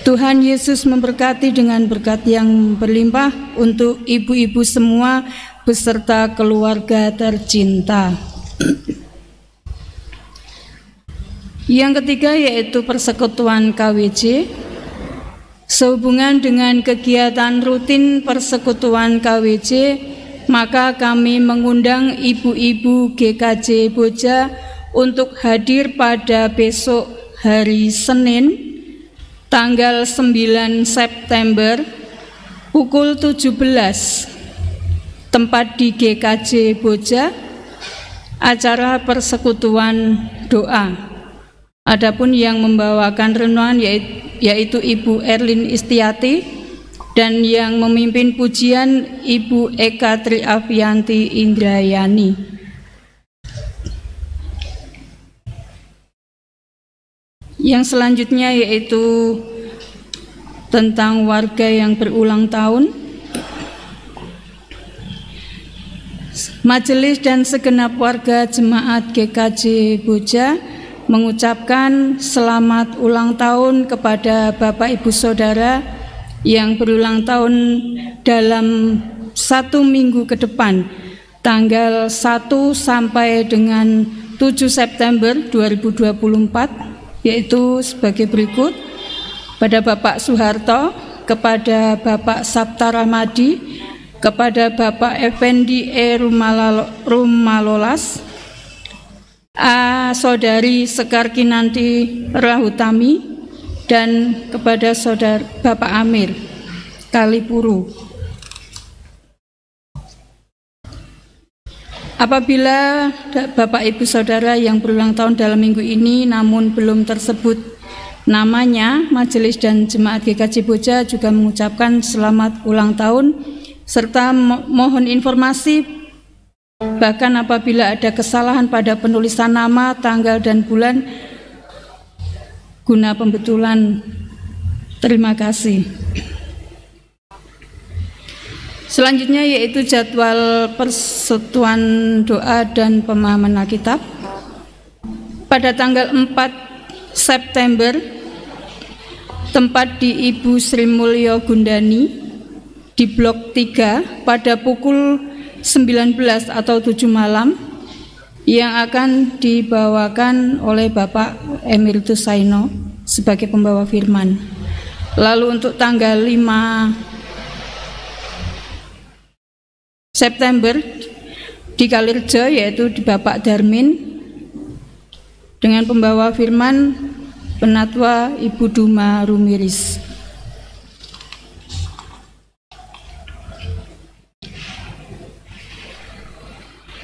Tuhan Yesus memberkati dengan berkat yang berlimpah untuk ibu-ibu semua beserta keluarga tercinta. Yang ketiga yaitu persekutuan KWJ. Sehubungan dengan kegiatan rutin persekutuan KWJ, maka kami mengundang ibu-ibu GKJ Boja untuk hadir pada besok hari Senin, tanggal 9 September, pukul 17, tempat di GKJ Boja, acara persekutuan doa. Adapun yang membawakan renungan yaitu Ibu Erlin Istiati, dan yang memimpin pujian Ibu Eka Triavianti Indrayani. Yang selanjutnya yaitu tentang warga yang berulang tahun. Majelis dan segenap warga jemaat GKJ Boja mengucapkan selamat ulang tahun kepada Bapak Ibu Saudara yang berulang tahun dalam 1 minggu ke depan, tanggal 1 sampai dengan 7 September 2024, yaitu sebagai berikut: pada Bapak Soeharto, kepada Bapak Sabta Ramadi, kepada Bapak Effendi E. Rumalolas, Saudari Sekar Kinanti Rahutami, dan kepada Saudara Bapak Amir Kalipuru. Apabila Bapak Ibu Saudara yang berulang tahun dalam minggu ini namun belum tersebut namanya, Majelis dan Jemaat GKJ Boja juga mengucapkan selamat ulang tahun serta mohon informasi. Bahkan apabila ada kesalahan pada penulisan nama, tanggal, dan bulan, guna pembetulan. Terima kasih. Selanjutnya yaitu jadwal persekutuan doa dan pemahaman Alkitab. Pada tanggal 4 September, tempat di Ibu Sri Mulyo Gundani di Blok 3 pada pukul 19 atau 7 malam, yang akan dibawakan oleh Bapak Emeritus Saino sebagai pembawa firman. Lalu untuk tanggal 5 September di Kalirjo yaitu di Bapak Darmin dengan pembawa firman Penatua Ibu Duma Rumiris.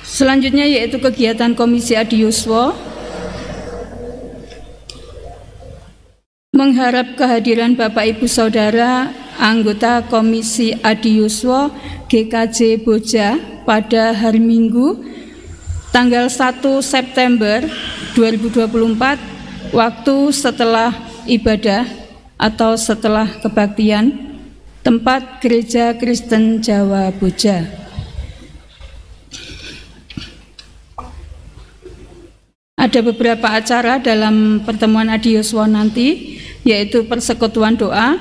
Selanjutnya yaitu kegiatan Komisi Adiuswa, mengharap kehadiran Bapak Ibu Saudara anggota Komisi Adiuswa GKJ Boja pada hari Minggu tanggal 1 September 2024, waktu setelah ibadah atau setelah kebaktian, tempat Gereja Kristen Jawa Boja. Ada beberapa acara dalam pertemuan Adiuswa nanti, yaitu persekutuan doa,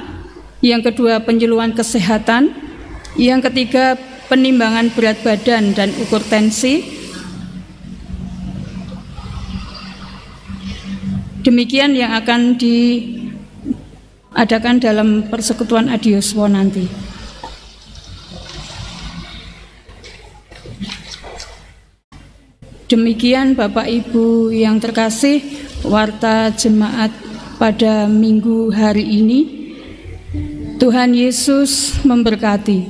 yang kedua penyuluhan kesehatan, yang ketiga penimbangan berat badan dan ukur tensi. Demikian yang akan diadakan dalam persekutuan Adiuswa nanti. Demikian Bapak Ibu yang terkasih, warta jemaat pada minggu hari ini. Tuhan Yesus memberkati.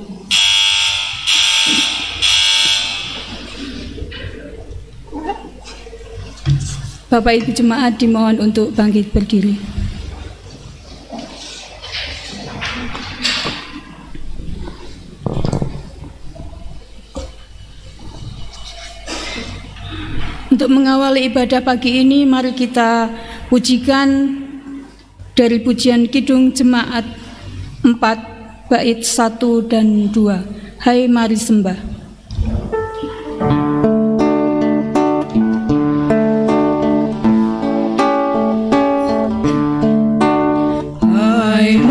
Bapak Ibu jemaat dimohon untuk bangkit berdiri. Untuk mengawali ibadah pagi ini, mari kita pujikan dari pujian Kidung Jemaat 4 bait 1 dan 2. Hai mari sembah. Hai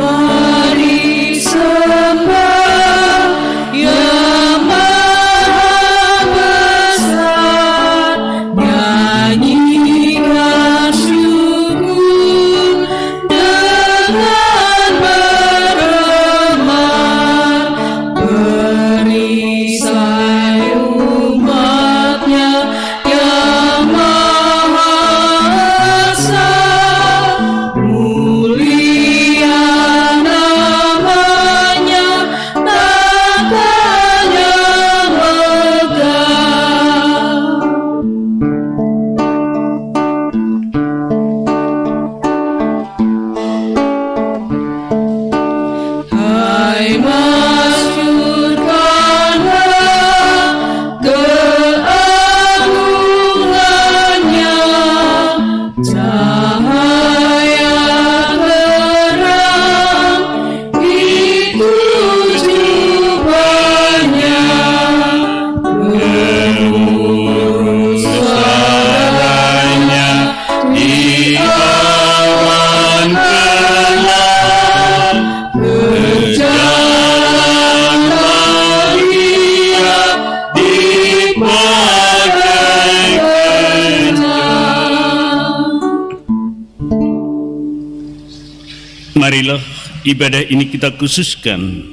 Marilah ibadah ini kita khususkan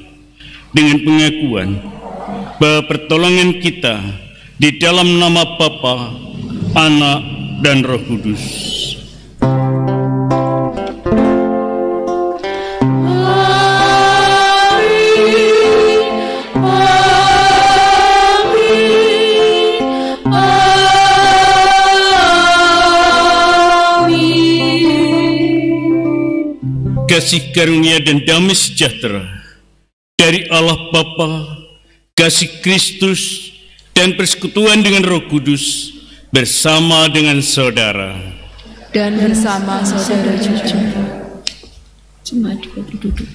dengan pengakuan bahwa pertolongan kita di dalam nama Bapa, Anak, dan Roh Kudus. Kasih karunia dan damai sejahtera dari Allah Bapa, kasih Kristus, dan persekutuan dengan Roh Kudus bersama dengan saudara dan bersama saudara juga. Jemaat duduk.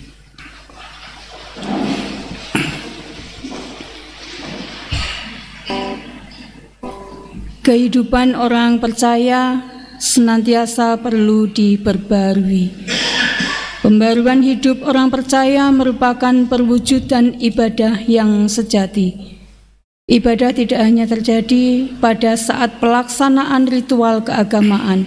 Kehidupan orang percaya senantiasa perlu diperbarui. Pembaruan hidup orang percaya merupakan perwujudan ibadah yang sejati. Ibadah tidak hanya terjadi pada saat pelaksanaan ritual keagamaan,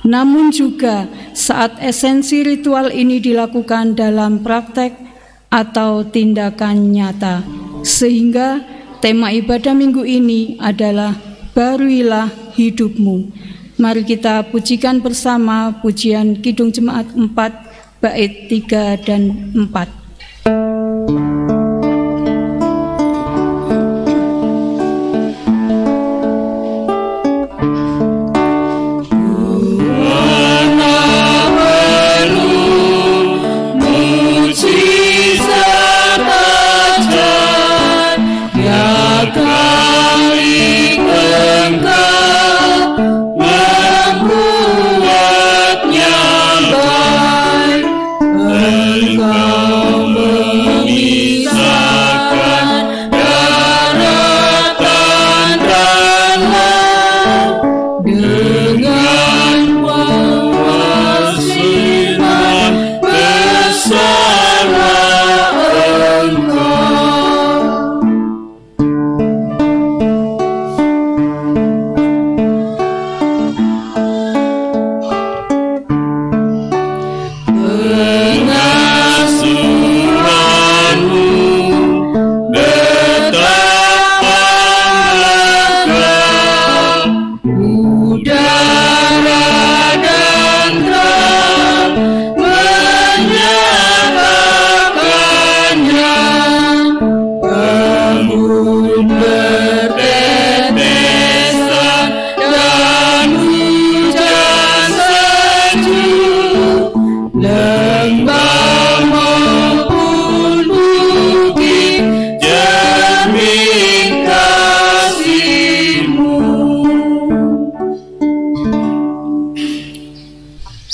namun juga saat esensi ritual ini dilakukan dalam praktek atau tindakan nyata. Sehingga tema ibadah minggu ini adalah Baruilah Hidupmu. Mari kita pujikan bersama pujian Kidung Jemaat 4 bait 3 dan 4.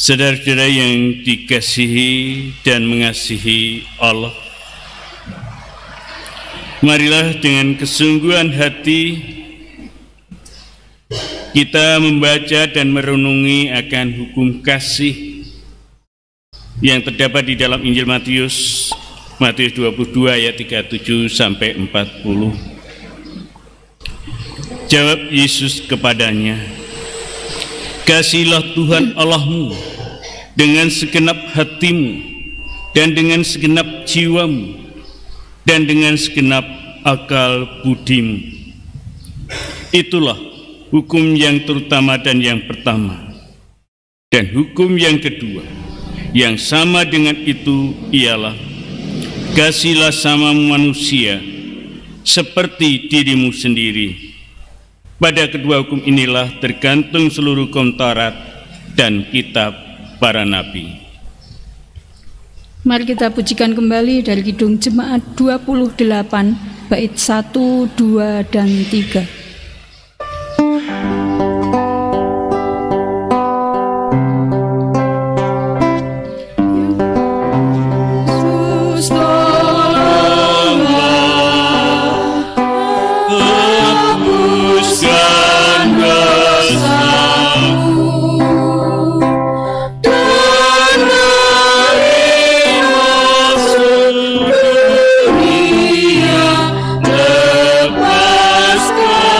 Saudara-saudara yang dikasihi dan mengasihi Allah, marilah dengan kesungguhan hati kita membaca dan merenungi akan hukum kasih yang terdapat di dalam Injil Matius 22 ayat 37 sampai 40. Jawab Yesus kepadanya, "Kasihilah Tuhan Allahmu dengan segenap hatimu, dan dengan segenap jiwamu, dan dengan segenap akal budimu." Itulah hukum yang terutama dan yang pertama. Dan hukum yang kedua, yang sama dengan itu ialah, kasihilah sama manusia seperti dirimu sendiri. Pada kedua hukum inilah tergantung seluruh hukum Taurat dan kitab para nabi. Mari kita pujikan kembali dari Kidung Jemaat 28 bait 1, 2, dan 3. Lepaskan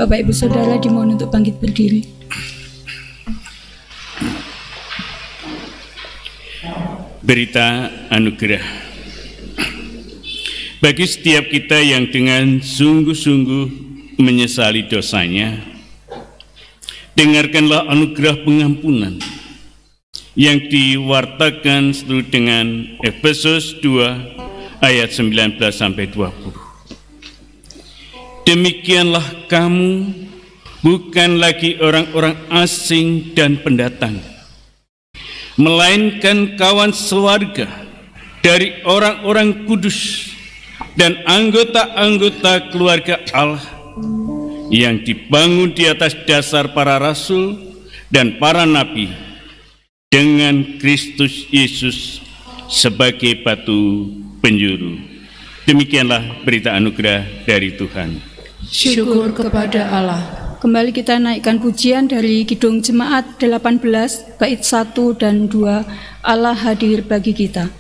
Bapak Ibu Saudara dimohon untuk bangkit berdiri. Berita anugerah. Bagi setiap kita yang dengan sungguh-sungguh menyesali dosanya, dengarkanlah anugerah pengampunan yang diwartakan seturut dengan Efesus 2 ayat 19 sampai 20. Demikianlah kamu bukan lagi orang-orang asing dan pendatang, melainkan kawan sewarga dari orang-orang kudus dan anggota-anggota keluarga Allah yang dibangun di atas dasar para rasul dan para nabi, dengan Kristus Yesus sebagai batu penjuru. Demikianlah berita anugerah dari Tuhan. Syukur kepada Allah. Kembali kita naikkan pujian dari Kidung Jemaat 18 bait 1 dan 2, Allah hadir bagi kita.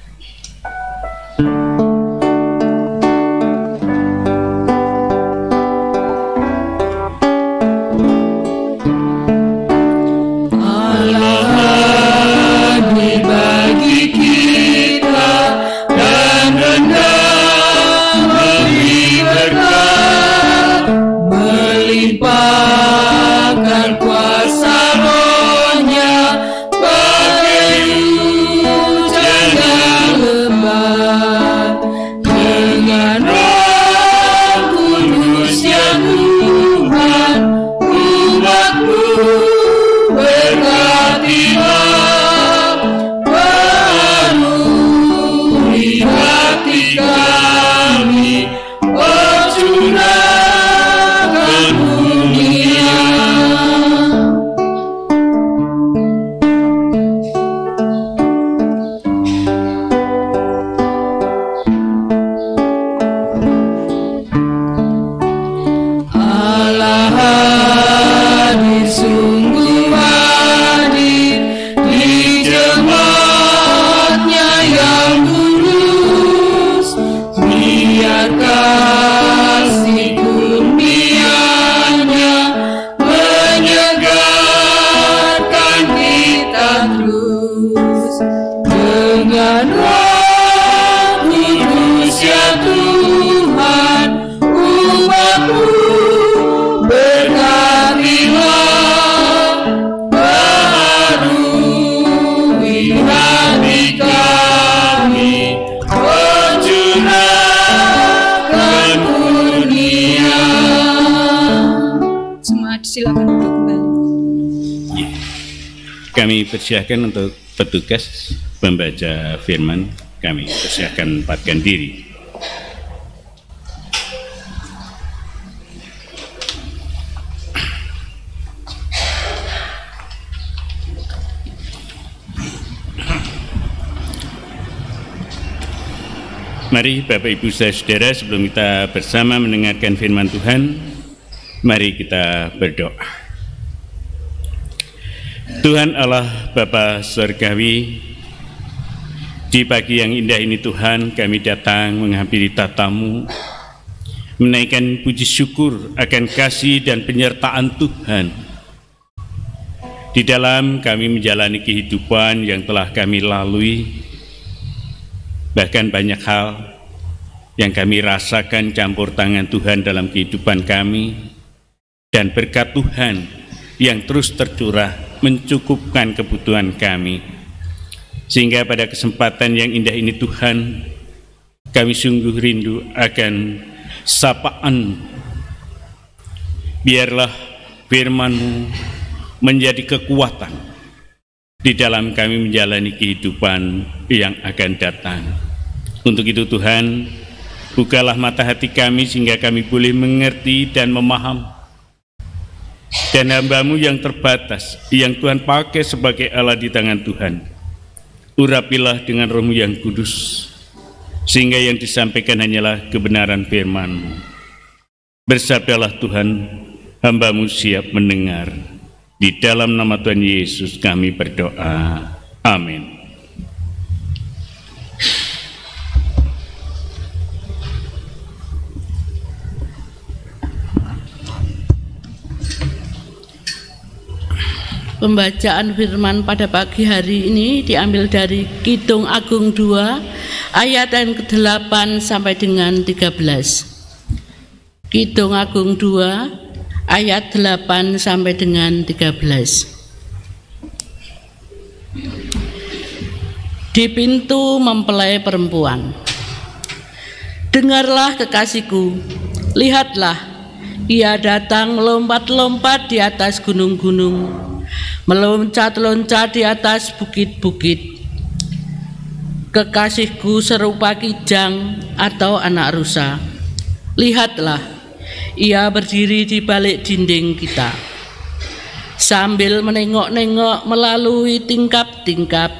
Kami persilahkan untuk petugas membaca firman. Kami persilahkan tempatkan diri. Mari Bapak Ibu Saudara, sebelum kita bersama mendengarkan firman Tuhan, mari kita berdoa. Tuhan Allah Bapa Surgawi, di pagi yang indah ini Tuhan, kami datang menghampiri tatamu, menaikkan puji syukur akan kasih dan penyertaan Tuhan di dalam kami menjalani kehidupan yang telah kami lalui. Bahkan banyak hal yang kami rasakan campur tangan Tuhan dalam kehidupan kami, dan berkat Tuhan yang terus tercurah mencukupkan kebutuhan kami. Sehingga pada kesempatan yang indah ini Tuhan, kami sungguh rindu akan sapaan. Biarlah firman-Mu menjadi kekuatan di dalam kami menjalani kehidupan yang akan datang. Untuk itu Tuhan, bukalah mata hati kami sehingga kami boleh mengerti dan memaham. Dan hamba-Mu yang terbatas, yang Tuhan pakai sebagai Allah di tangan Tuhan, urapilah dengan Roh-Mu yang kudus, sehingga yang disampaikan hanyalah kebenaran firman-Mu. Bersabdalah Tuhan, hamba-Mu siap mendengar. Di dalam nama Tuhan Yesus kami berdoa. Amin. Pembacaan firman pada pagi hari ini diambil dari Kidung Agung 2 ayat yang ke-8 sampai dengan 13. Kidung Agung 2 ayat 8 sampai dengan 13. Di pintu mempelai perempuan. Dengarlah kekasihku, lihatlah, ia datang melompat-lompat di atas gunung-gunung, meloncat-loncat di atas bukit-bukit. Kekasihku serupa kijang atau anak rusa. Lihatlah, ia berdiri di balik dinding kita, sambil menengok-nengok melalui tingkap-tingkap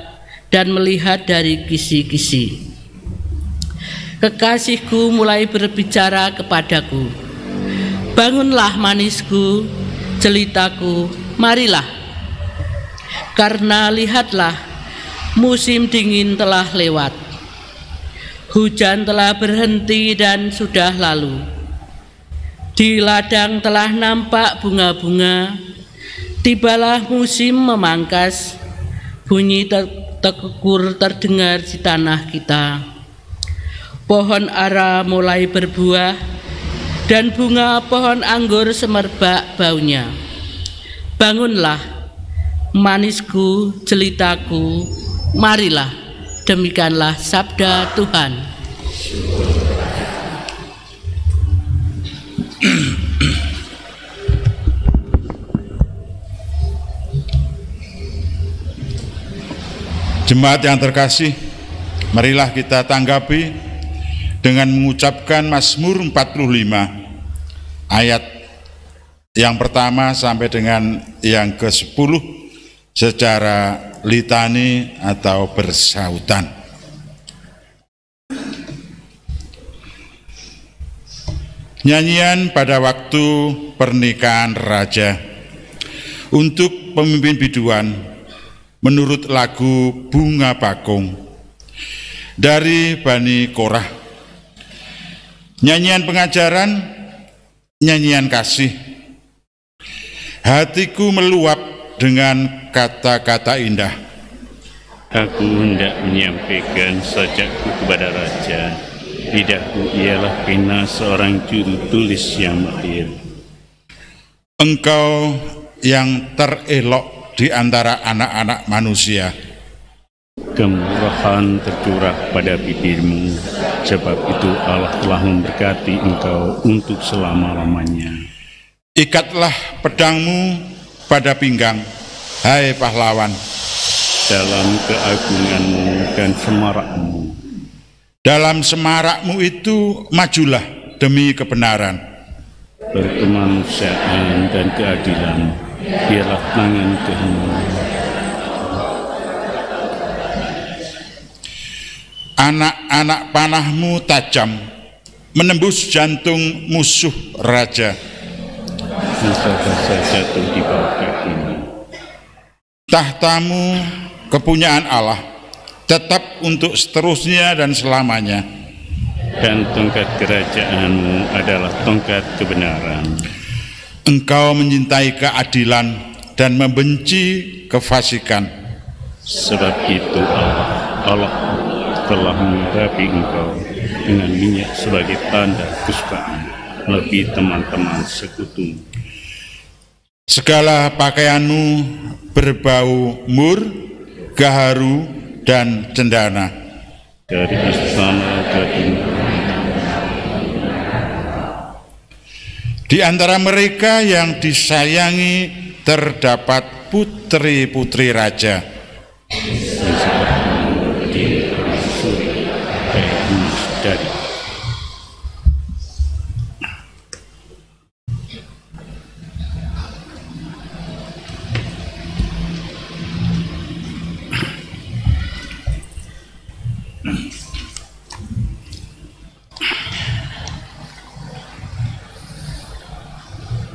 dan melihat dari kisi-kisi. Kekasihku mulai berbicara kepadaku, bangunlah manisku, jelitaku, marilah. Karena lihatlah, musim dingin telah lewat. Hujan telah berhenti dan sudah lalu. Di ladang telah nampak bunga-bunga. Tibalah musim memangkas. Bunyi tekur terdengar di tanah kita. Pohon ara mulai berbuah dan bunga pohon anggur semerbak baunya. Bangunlah, manisku, jelitaku, marilah. Demikianlah sabda Tuhan. Jemaat yang terkasih, marilah kita tanggapi dengan mengucapkan Mazmur 45 ayat yang pertama sampai dengan yang ke-10 secara litani atau bersautan. Nyanyian pada waktu pernikahan raja untuk pemimpin biduan menurut lagu Bunga Bakung dari Bani Korah. Nyanyian pengajaran, nyanyian kasih. Hatiku meluap dengan kata-kata indah. Aku hendak menyampaikan sajakku kepada raja. Lidahku ialah pena seorang juru tulis yang mahir. Engkau yang terelok di antara anak-anak manusia. Kemurahan tercurah pada bibirmu, sebab itu Allah telah memberkati engkau untuk selama-lamanya. Ikatlah pedangmu pada pinggang, hai pahlawan. Dalam keagunganmu dan semarakmu. Dalam semarakmu itu majulah demi kebenaran. Berkemanusiaan dan keadilan, biarlah tangan Tuhanmu. Anak-anak panahmu tajam, menembus jantung musuh raja. Bangsa-bangsa jatuh di bawah kakimu. Tahtamu kepunyaan Allah, tetap untuk seterusnya dan selamanya. Dan tongkat kerajaanmu adalah tongkat kebenaran. Engkau menyintai keadilan dan membenci kefasikan. Sebab itu Allah telah mengurapi engkau dengan minyak sebagai tanda kesukaan, lebih teman-teman sekutu. Segala pakaianmu berbau mur, gaharu, dan cendana. Dari istana ke Di antara mereka yang disayangi terdapat putri-putri raja.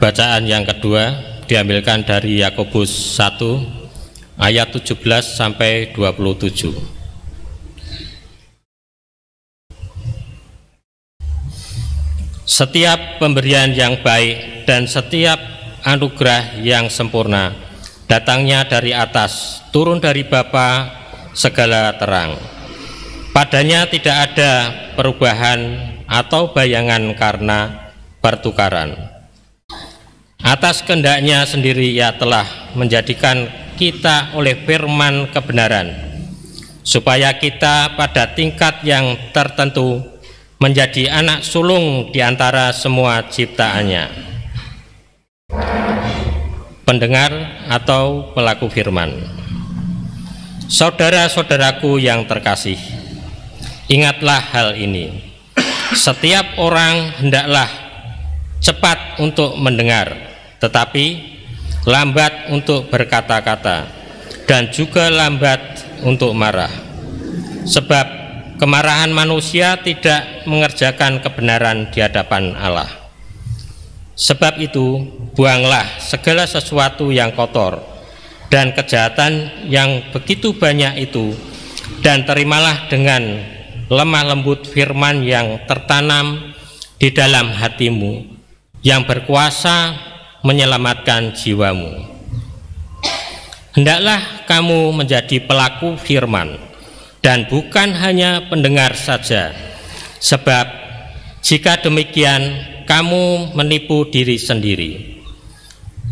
Bacaan yang kedua diambilkan dari Yakobus 1 ayat 17 sampai 27. Setiap pemberian yang baik dan setiap anugerah yang sempurna datangnya dari atas, turun dari Bapa segala terang. Padanya tidak ada perubahan atau bayangan karena pertukaran. Atas kehendaknya sendiri Ia telah menjadikan kita oleh firman kebenaran, supaya kita pada tingkat yang tertentu menjadi anak sulung di antara semua ciptaannya. Pendengar atau pelaku firman, saudara-saudaraku yang terkasih, ingatlah hal ini. Setiap orang hendaklah cepat untuk mendengar, tetapi lambat untuk berkata-kata, dan juga lambat untuk marah. Sebab kemarahan manusia tidak mengerjakan kebenaran di hadapan Allah. Sebab itu, buanglah segala sesuatu yang kotor dan kejahatan yang begitu banyak itu, dan terimalah dengan lemah lembut firman yang tertanam di dalam hatimu, yang berkuasa menyelamatkan jiwamu. Hendaklah kamu menjadi pelaku firman dan bukan hanya pendengar saja, sebab jika demikian kamu menipu diri sendiri.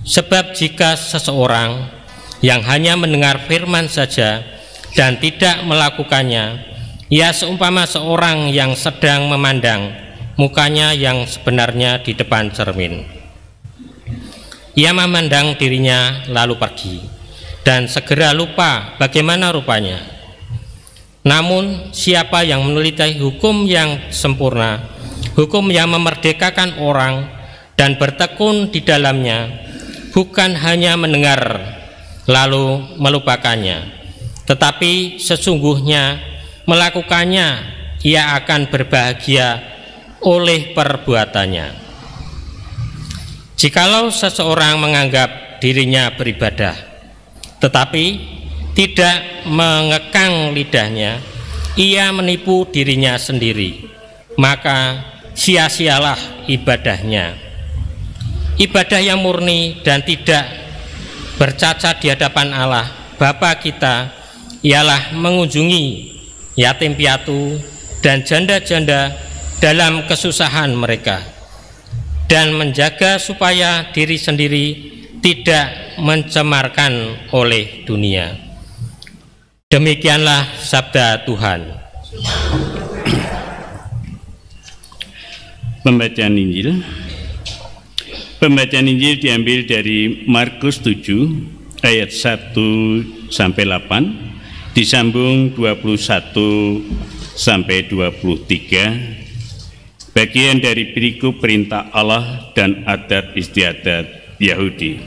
Sebab jika seseorang yang hanya mendengar firman saja dan tidak melakukannya, ia seumpama seorang yang sedang memandang mukanya yang sebenarnya di depan cermin. Ia memandang dirinya lalu pergi dan segera lupa bagaimana rupanya. Namun siapa yang meneliti hukum yang sempurna, hukum yang memerdekakan orang dan bertekun di dalamnya, bukan hanya mendengar lalu melupakannya, tetapi sesungguhnya melakukannya, ia akan berbahagia oleh perbuatannya. Jikalau seseorang menganggap dirinya beribadah, tetapi tidak mengekang lidahnya, ia menipu dirinya sendiri, maka sia-sialah ibadahnya. Ibadah yang murni dan tidak bercacat di hadapan Allah Bapa kita ialah mengunjungi yatim piatu dan janda-janda dalam kesusahan mereka, dan menjaga supaya diri sendiri tidak mencemarkan oleh dunia. Demikianlah sabda Tuhan. Pembacaan Injil. Pembacaan Injil diambil dari Markus 7 ayat 1 sampai 8. Disambung 21 sampai 23, bagian dari berikut perintah Allah dan adat istiadat Yahudi.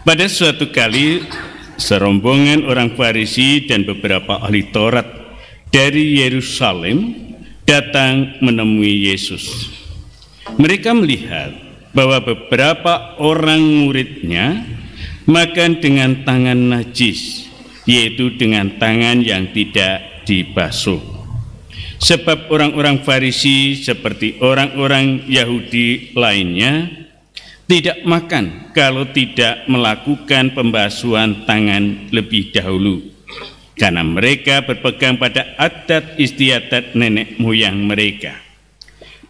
Pada suatu kali, serombongan orang Farisi dan beberapa ahli Taurat dari Yerusalem datang menemui Yesus. Mereka melihat bahwa beberapa orang muridnya makan dengan tangan najis, yaitu dengan tangan yang tidak dibasuh. Sebab orang-orang Farisi seperti orang-orang Yahudi lainnya tidak makan kalau tidak melakukan pembasuhan tangan lebih dahulu, karena mereka berpegang pada adat istiadat nenek moyang mereka.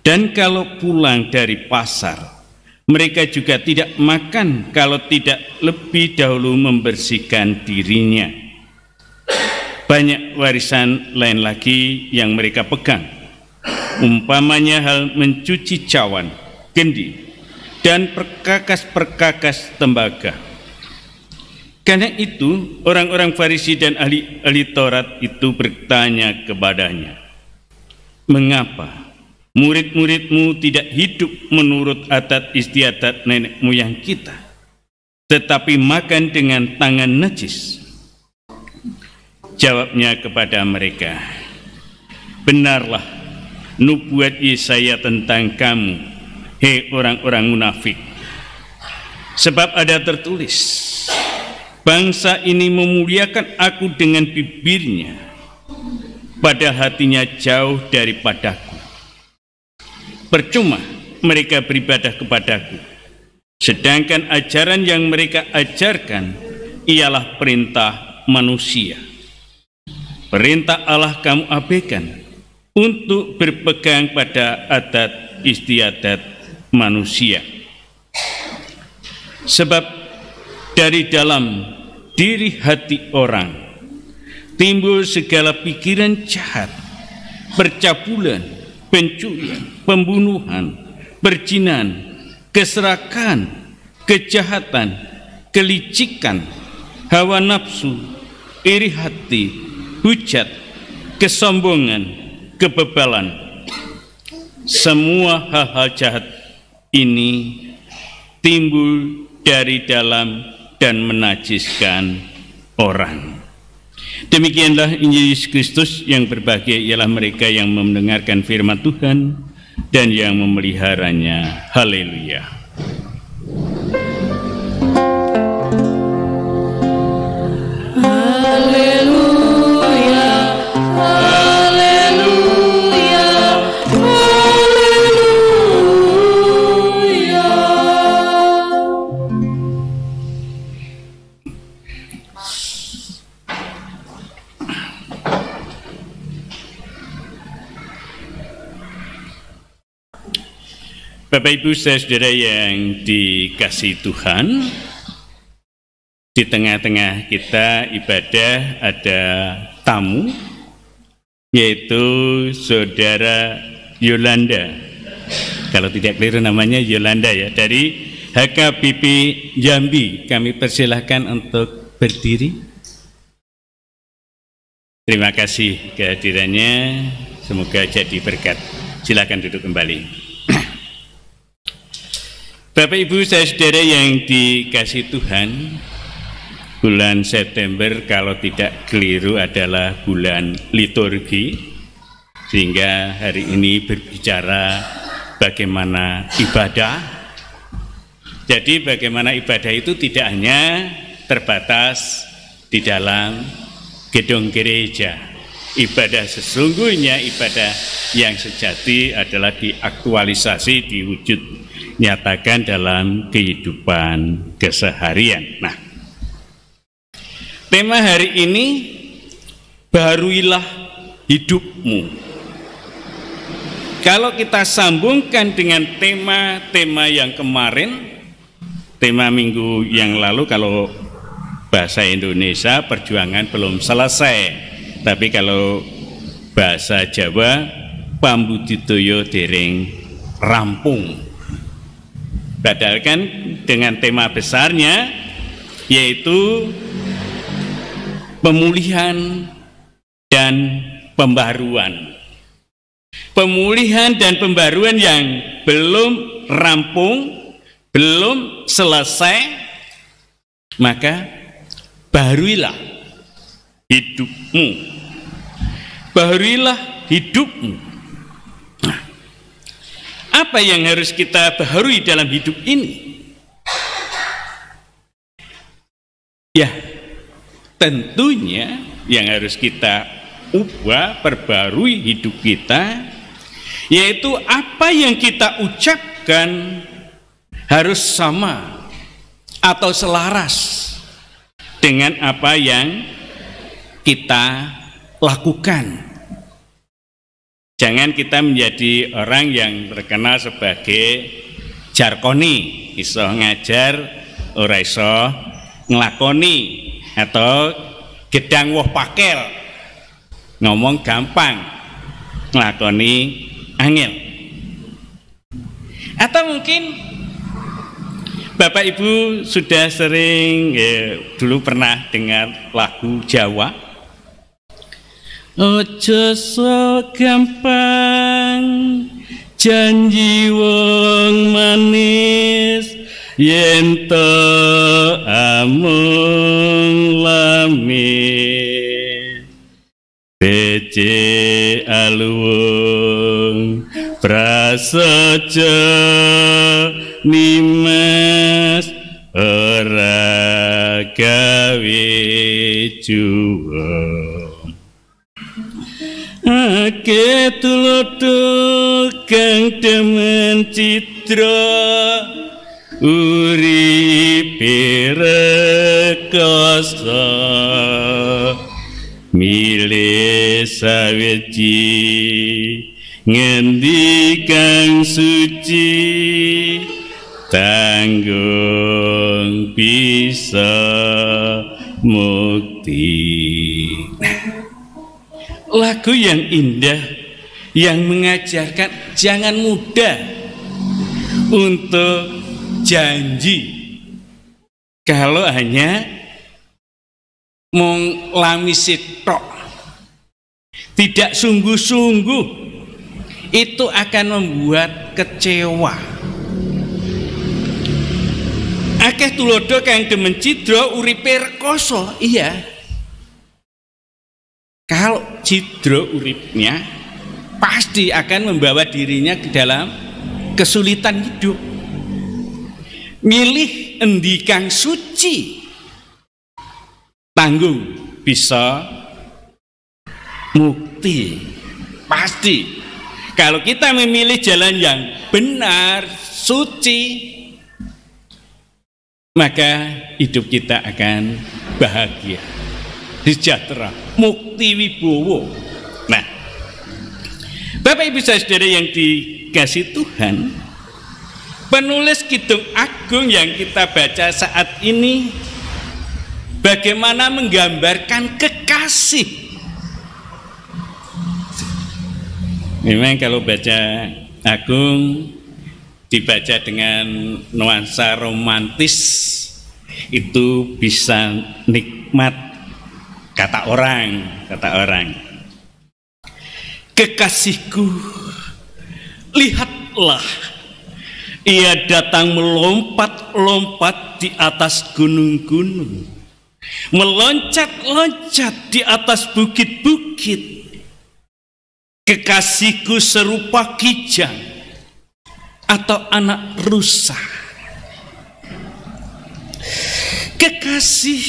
Dan kalau pulang dari pasar, mereka juga tidak makan kalau tidak lebih dahulu membersihkan dirinya. Banyak warisan lain lagi yang mereka pegang, umpamanya hal mencuci cawan, kendi, dan perkakas-perkakas tembaga. Karena itu orang-orang Farisi dan ahli Taurat itu bertanya kepadanya, "Mengapa murid-muridmu tidak hidup menurut adat istiadat nenek moyang kita, tetapi makan dengan tangan najis?" Jawabnya kepada mereka, "Benarlah nubuat Yesaya tentang kamu, hei orang-orang munafik. Sebab ada tertulis, bangsa ini memuliakan aku dengan bibirnya, padahal hatinya jauh daripadaku. Percuma mereka beribadah kepadaku, sedangkan ajaran yang mereka ajarkan ialah perintah manusia. Perintah Allah kamu abaikan untuk berpegang pada adat istiadat manusia. Sebab dari dalam diri hati orang timbul segala pikiran jahat, percabulan, pencurian, pembunuhan, perzinahan, keserakahan, kejahatan, kelicikan, hawa nafsu, iri hati, hujat, kesombongan, kebebalan. Semua hal-hal jahat ini timbul dari dalam dan menajiskan orang. Demikianlah Injil Yesus Kristus. Yang berbahagia ialah mereka yang mendengarkan firman Tuhan dan yang memeliharanya. Haleluya. Bapak Ibu saudara yang dikasihi Tuhan, di tengah-tengah kita ibadah ada tamu, yaitu Saudara Yolanda. Kalau tidak keliru namanya Yolanda ya, dari HKBP Jambi. Kami persilahkan untuk berdiri. Terima kasih kehadirannya, semoga jadi berkat. Silakan duduk kembali. Bapak Ibu saudara yang dikasihi Tuhan, bulan September kalau tidak keliru adalah bulan liturgi, sehingga hari ini berbicara bagaimana ibadah. Jadi bagaimana ibadah itu tidak hanya terbatas di dalam gedung gereja. Ibadah sesungguhnya, ibadah yang sejati adalah diaktualisasi, diwujud nyatakan dalam kehidupan keseharian. Nah, tema hari ini, baharuilah hidupmu. Kalau kita sambungkan dengan tema-tema yang kemarin, tema minggu yang lalu, kalau bahasa Indonesia perjuangan belum selesai, tapi kalau bahasa Jawa pambudidaya dereng rampung. Padahal kan dengan tema besarnya yaitu pemulihan dan pembaruan. Pemulihan dan pembaruan yang belum rampung, belum selesai, maka baharuilah hidupmu. Baharuilah hidupmu. Apa yang harus kita baharui dalam hidup ini? Ya, tentunya yang harus kita ubah, perbarui hidup kita, yaitu apa yang kita ucapkan harus sama atau selaras dengan apa yang kita lakukan. Jangan kita menjadi orang yang terkenal sebagai jarkoni, iso ngajar, ora iso nglakoni, atau gedang woh pakel, ngomong gampang, nglakoni angel. Atau mungkin Bapak Ibu sudah sering dulu pernah dengar lagu Jawa, ojo so gampang janji wong manis yen to amung lamis bece aluwung prasaja nimas ora gawe juwung. Ake tulodo kang demen citra uripe rekoso milih sawiji ngendi kang suci tanggung bisa mukti. Lagu yang indah yang mengajarkan jangan mudah untuk janji kalau hanya lami sitok, tidak sungguh-sungguh, itu akan membuat kecewa. Akeh tulodo kang demen cidra uripe rekoso. Iya, kalau cidra uripnya pasti akan membawa dirinya ke dalam kesulitan hidup. Milih endi kang suci tanggung bisa mukti. Pasti kalau kita memilih jalan yang benar, suci, maka hidup kita akan bahagia, sejahtera, mukti wibowo. Nah, Bapak Ibu Saudara yang dikasihi Tuhan, penulis Kidung Agung yang kita baca saat ini bagaimana menggambarkan kekasih. Memang kalau baca Agung dibaca dengan nuansa romantis itu bisa nikmat, kata orang. Kekasihku, lihatlah, ia datang melompat-lompat di atas gunung-gunung, meloncat-loncat di atas bukit-bukit. Kekasihku serupa kijang atau anak rusa. Kekasih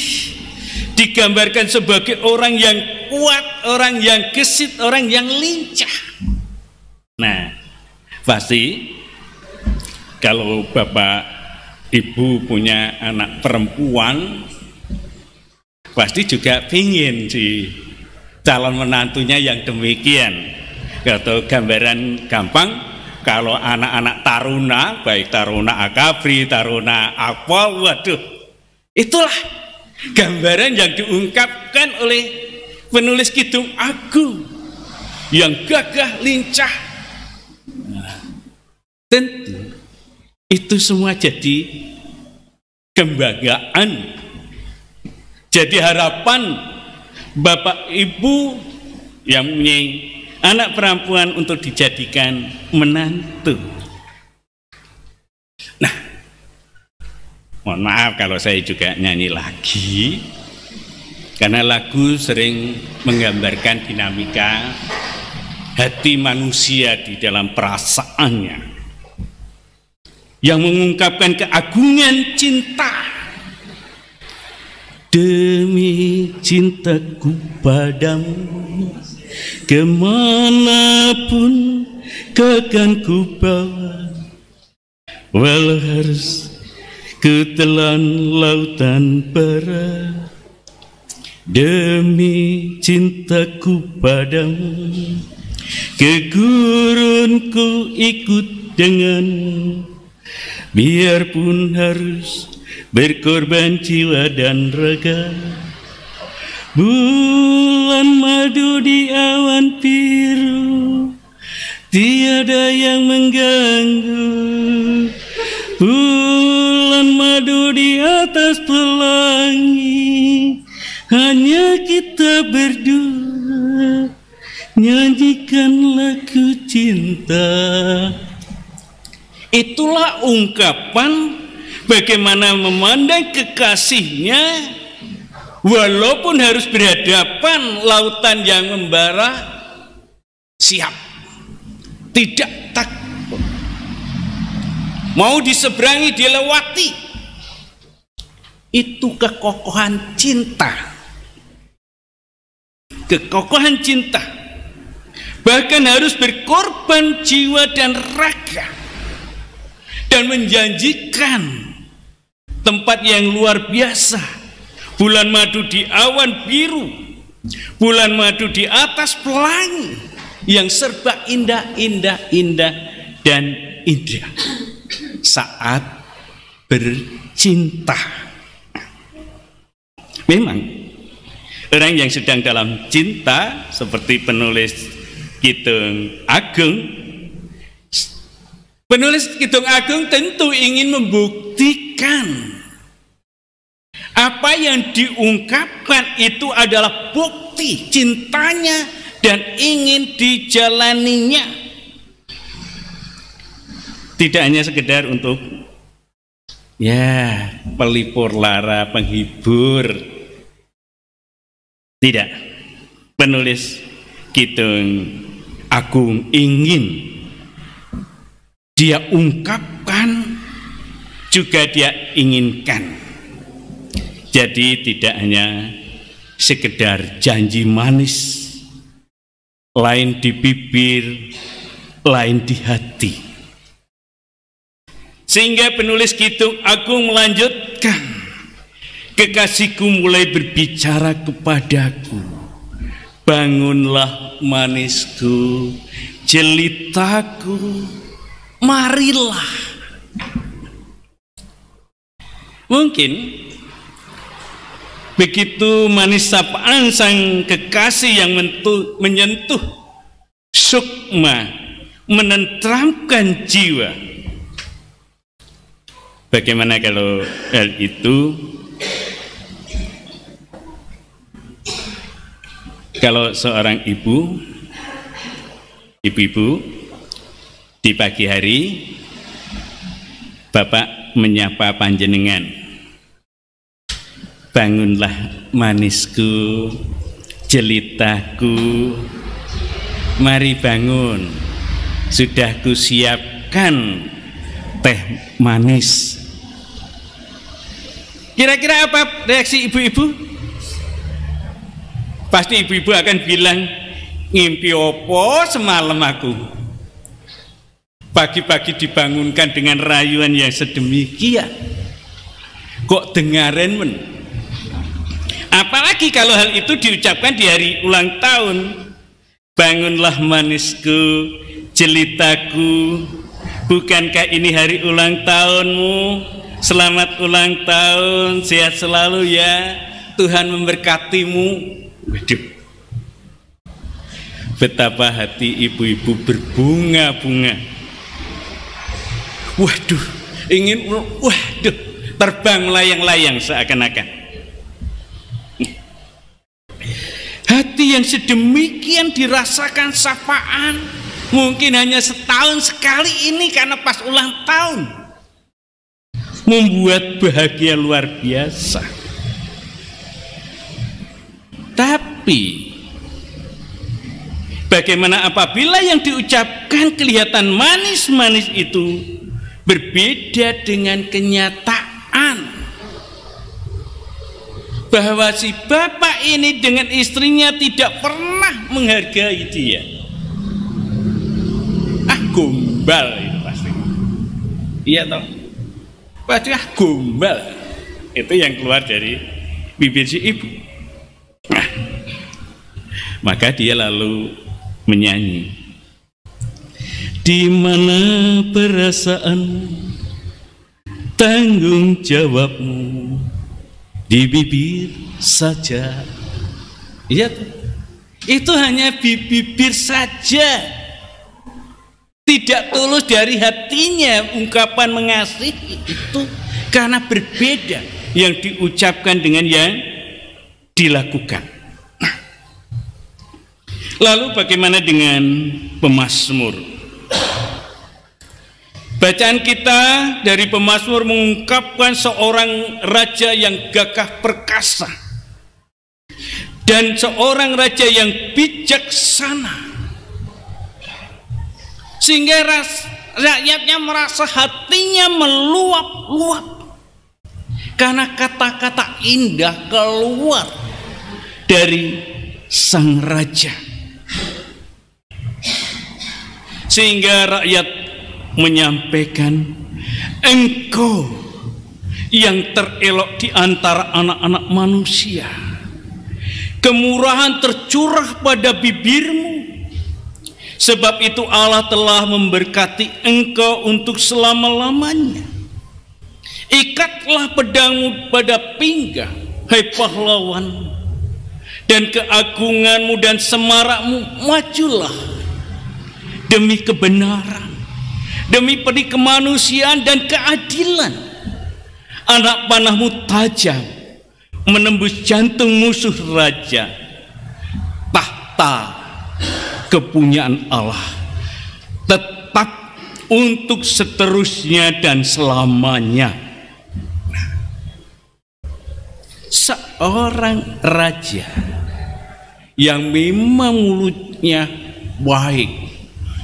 digambarkan sebagai orang yang kuat, orang yang gesit, orang yang lincah. Nah, pasti kalau Bapak Ibu punya anak perempuan, pasti juga ingin si calon menantunya yang demikian. Atau gambaran gampang, kalau anak-anak taruna, baik taruna akabri, taruna apa, waduh, itulah gambaran yang diungkapkan oleh penulis Kidung Agung yang gagah, lincah. Nah, tentu itu semua jadi kebanggaan, jadi harapan Bapak Ibu yang punya anak perempuan untuk dijadikan menantu. Nah, mohon maaf kalau saya juga nyanyi lagi, karena lagu sering menggambarkan dinamika hati manusia di dalam perasaannya, yang mengungkapkan keagungan cinta. Demi cintaku padamu, kemanapun kau akan ku bawa, walau harus ku telan lautan bara. Demi cintaku padamu, ke gurunku ikut denganmu, biarpun harus berkorban jiwa dan raga. Bulan madu di awan biru, tiada yang mengganggu. Bulan madu di atas pelangi, hanya kita berdua nyanyikan lagu cinta. Itulah ungkapan bagaimana memandang kekasihnya, walaupun harus berhadapan lautan yang membara, siap, tidak takut, mau diseberangi, dilewati. Itu kekokohan cinta, kekokohan cinta, bahkan harus berkorban jiwa dan raga. dan menjanjikan tempat yang luar biasa. Bulan madu di awan biru, bulan madu di atas pelangi yang serba indah dan indah saat bercinta. Memang orang yang sedang dalam cinta seperti penulis Kidung Agung, tentu ingin membuktikan apa yang diungkapkan itu adalah bukti cintanya dan ingin dijalaninya. Tidak hanya sekedar untuk pelipur lara, penghibur. Tidak. Penulis Kidung Agung ingin dia ungkapkan juga dia inginkan. Jadi tidak hanya sekedar janji manis, lain di bibir, lain di hati. Sehingga penulis Kidung Agung melanjutkan, kekasihku mulai berbicara kepadaku, bangunlah manisku, jelitaku, marilah. Mungkin begitu manis sapaan sang kekasih yang menyentuh sukma, menenteramkan jiwa. Bagaimana kalau hal itu kalau seorang ibu di pagi hari bapak menyapa panjenengan, bangunlah manisku, jelitaku, mari bangun, sudah kusiapkan teh manis. Kira-kira apa reaksi ibu-ibu? Pasti ibu-ibu akan bilang, ngimpi opo semalam aku, pagi-pagi dibangunkan dengan rayuan yang sedemikian, kok dengaren men. Apalagi kalau hal itu diucapkan di hari ulang tahun. Bangunlah manisku, jelitaku, bukankah ini hari ulang tahunmu? Selamat ulang tahun, sehat selalu ya, Tuhan memberkatimu. Waduh, betapa hati ibu-ibu berbunga-bunga. Waduh, terbang melayang-layang seakan-akan. Hati yang sedemikian dirasakan sapaan, mungkin hanya setahun sekali ini karena pas ulang tahun, membuat bahagia luar biasa. Tapi bagaimana apabila yang diucapkan kelihatan manis-manis itu berbeda dengan kenyataan, bahwa si bapak ini dengan istrinya tidak pernah menghargai dia. Gombal itu pasti. Iya toh? Pasti gombal. Itu yang keluar dari bibir si ibu. Nah, maka dia lalu menyanyi, di mana perasaan tanggung jawabmu di bibir saja. Iya, itu hanya bibir saja, tidak tulus dari hatinya ungkapan mengasihi itu, karena berbeda yang diucapkan dengan yang dilakukan. Lalu bagaimana dengan pemazmur? Bacaan kita dari pemazmur mengungkapkan seorang raja yang gagah perkasa dan seorang raja yang bijaksana, sehingga rakyatnya merasa hatinya meluap-luap karena kata-kata indah keluar dari sang raja, sehingga rakyat menyampaikan, Engkau yang terelok di antara anak-anak manusia, kemurahan tercurah pada bibirmu. Sebab itu Allah telah memberkati engkau untuk selama-lamanya. Ikatlah pedangmu pada pinggang, hai pahlawan, dan keagunganmu dan semarakmu majulah demi kebenaran, demi peri kemanusiaan dan keadilan. Anak panahmu tajam menembus jantung musuh raja. Tahta kepunyaan Allah tetap untuk seterusnya dan selamanya. Seorang raja yang memang mulutnya baik,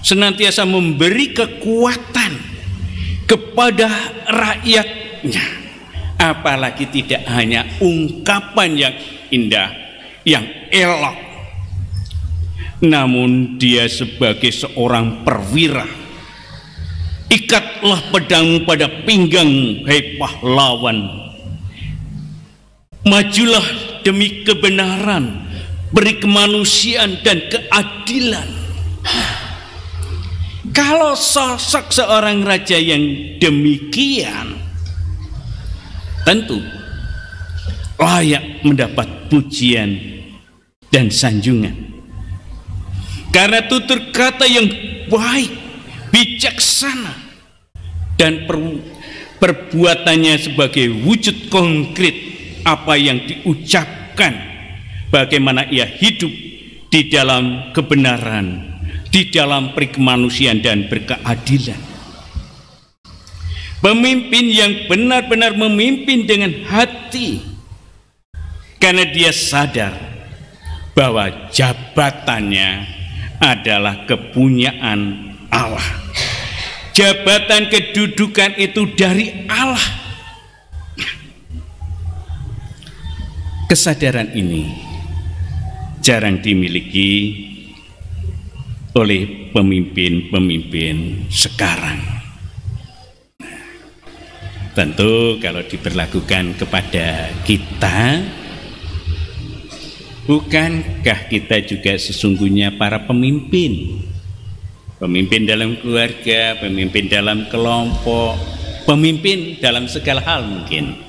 senantiasa memberi kekuatan kepada rakyatnya, apalagi tidak hanya ungkapan yang indah, yang elok, namun dia sebagai seorang perwira. Ikatlah pedangmu pada pinggangmu, hai pahlawan. Majulah demi kebenaran, beri kemanusiaan dan keadilan. Kalau sosok seorang raja yang demikian, tentu layak mendapat pujian dan sanjungan. Karena tutur kata yang baik, bijaksana, dan perbuatannya sebagai wujud konkret apa yang diucapkan, bagaimana ia hidup di dalam kebenaran, di dalam perikemanusiaan dan berkeadilan. Pemimpin yang benar-benar memimpin dengan hati, karena dia sadar bahwa jabatannya adalah kepunyaan Allah. Jabatan kedudukan itu dari Allah. Kesadaran ini jarang dimiliki oleh pemimpin-pemimpin sekarang. Tentu kalau diberlakukan kepada kita, bukankah kita juga sesungguhnya para pemimpin? Pemimpin dalam keluarga, pemimpin dalam kelompok, pemimpin dalam segala hal mungkin.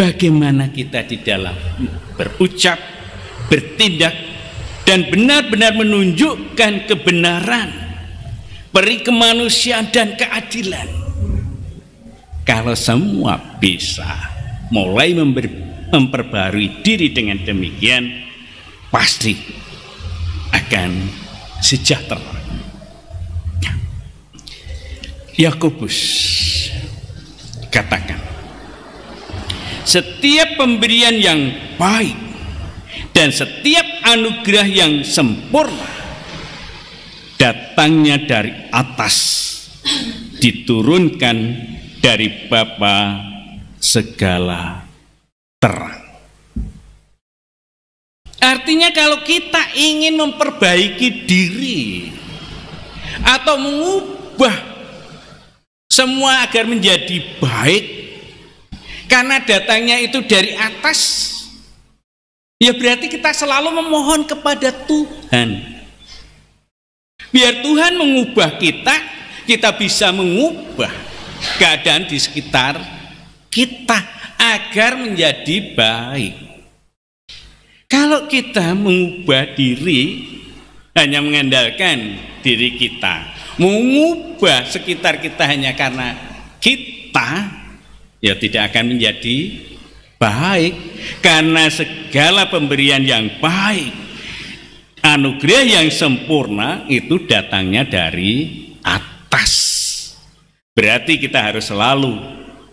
Bagaimana kita di dalam berucap, bertindak, dan benar-benar menunjukkan kebenaran, peri kemanusiaan dan keadilan. Kalau semua bisa mulai memperbarui diri dengan demikian, pasti akan sejahtera. Yakobus katakan, setiap pemberian yang baik dan setiap anugerah yang sempurna datangnya dari atas, diturunkan dari Bapa segala terang. Artinya kalau kita ingin memperbaiki diri atau mengubah semua agar menjadi baik, karena datangnya itu dari atas, ya berarti kita selalu memohon kepada Tuhan. Biar Tuhan mengubah kita, kita bisa mengubah keadaan di sekitar kita agar menjadi baik. Kalau kita mengubah diri, hanya mengandalkan diri kita, mengubah sekitar kita hanya karena kita, ya tidak akan menjadi baik. Karena segala pemberian yang baik, anugerah yang sempurna itu datangnya dari atas. Berarti kita harus selalu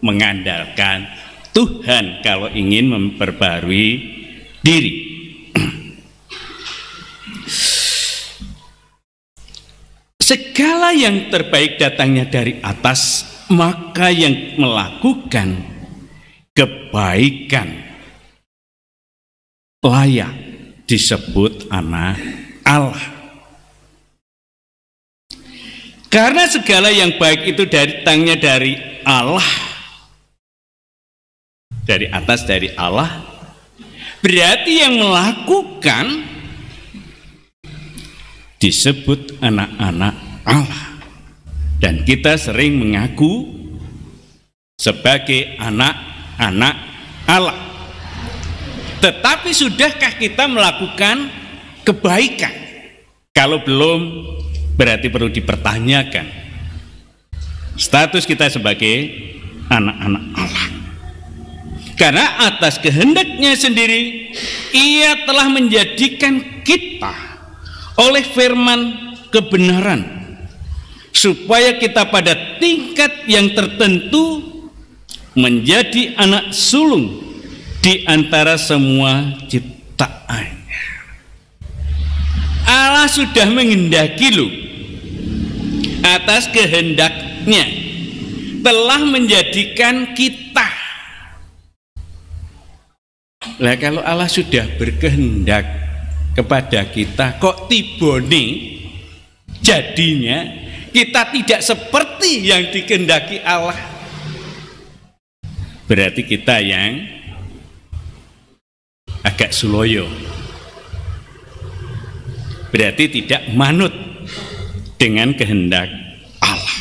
mengandalkan Tuhan kalau ingin memperbarui diri. Segala yang terbaik datangnya dari atas, maka yang melakukan kebaikan layak disebut anak Allah. Karena segala yang baik itu datangnya dari Allah, dari atas, dari Allah, berarti yang melakukan disebut anak-anak Allah. Dan kita sering mengaku sebagai anak-anak Allah. Tetapi sudahkah kita melakukan kebaikan? Kalau belum, berarti perlu dipertanyakan status kita sebagai anak-anak Allah. Karena atas kehendaknya sendiri, Ia telah menjadikan kita oleh firman kebenaran, supaya kita pada tingkat yang tertentu menjadi anak sulung di antara semua ciptaannya. Allah sudah menghendaki loh, atas kehendaknya telah menjadikan kita. Lah kalau Allah sudah berkehendak kepada kita, kok tibone jadinya kita tidak seperti yang dikehendaki Allah, berarti kita yang agak suloyo, berarti tidak manut dengan kehendak Allah.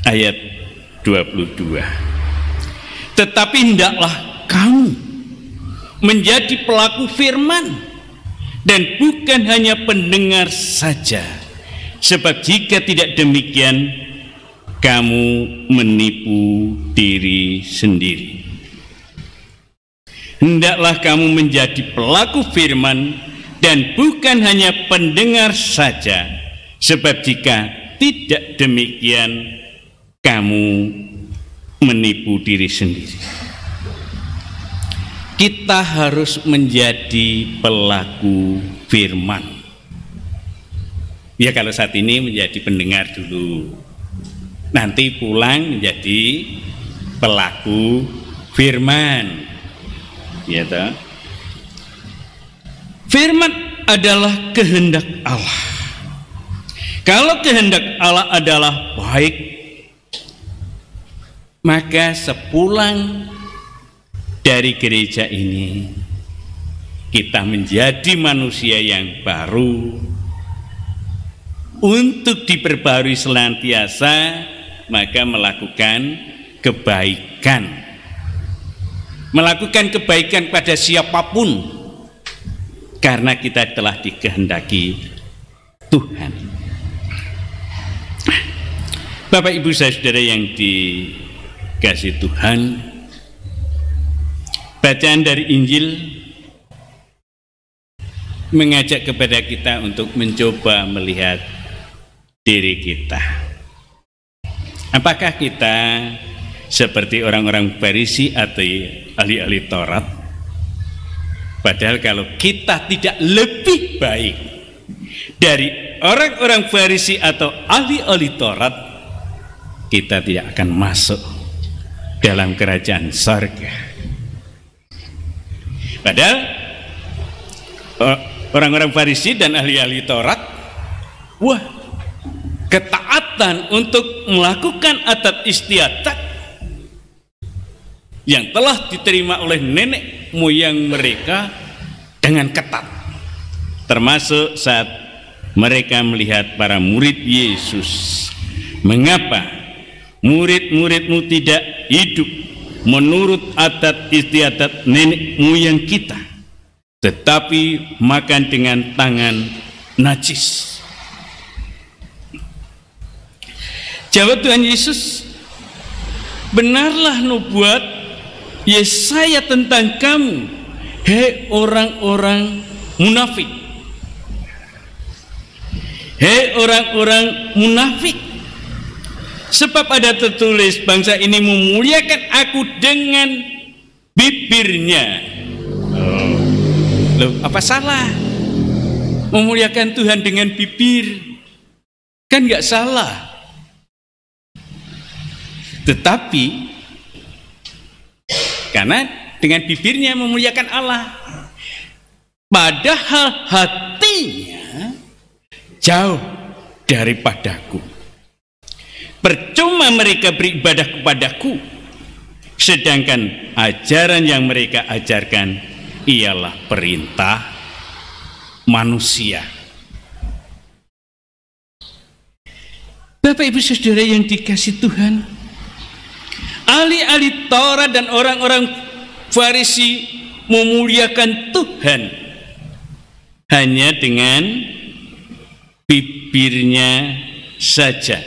Ayat 22, tetapi hendaklah kamu menjadi pelaku firman dan bukan hanya pendengar saja, sebab jika tidak demikian kamu menipu diri sendiri. Hendaklah kamu menjadi pelaku firman dan bukan hanya pendengar saja, sebab jika tidak demikian kamu menipu diri sendiri. Kita harus menjadi pelaku firman. Ya, kalau saat ini menjadi pendengar dulu, nanti pulang menjadi pelaku firman. Ya, toh? Firman adalah kehendak Allah. Kalau kehendak Allah adalah baik, maka sepulang dari gereja ini kita menjadi manusia yang baru. Untuk diperbarui senantiasa, maka melakukan kebaikan. Melakukan kebaikan pada siapapun, karena kita telah dikehendaki Tuhan. Bapak Ibu saudara yang dikasihi Tuhan, bacaan dari Injil mengajak kepada kita untuk mencoba melihat diri kita. Apakah kita seperti orang-orang Farisi atau ahli-ahli Taurat? Padahal kalau kita tidak lebih baik dari orang-orang Farisi atau ahli-ahli Taurat, kita tidak akan masuk dalam kerajaan surga. Padahal orang-orang Farisi dan ahli-ahli Taurat, wah, ketaatan untuk melakukan adat istiadat yang telah diterima oleh nenek moyang mereka dengan ketat, termasuk saat mereka melihat para murid Yesus. Mengapa murid-muridmu tidak hidup menurut adat istiadat nenek moyang kita, tetapi makan dengan tangan najis? Jawab Tuhan Yesus, benarlah nubuat Yesaya tentang kamu, hei orang-orang munafik. Hei orang-orang munafik, sebab ada tertulis, bangsa ini memuliakan aku dengan bibirnya. Loh, apa salah memuliakan Tuhan dengan bibir? Kan nggak salah. Tetapi karena dengan bibirnya memuliakan Allah, padahal hatinya jauh daripadaku. Percuma mereka beribadah kepadaku, sedangkan ajaran yang mereka ajarkan ialah perintah manusia. Bapak Ibu Saudara yang dikasihi Tuhan, ahli-ahli Taurat dan orang-orang Farisi memuliakan Tuhan hanya dengan bibirnya saja,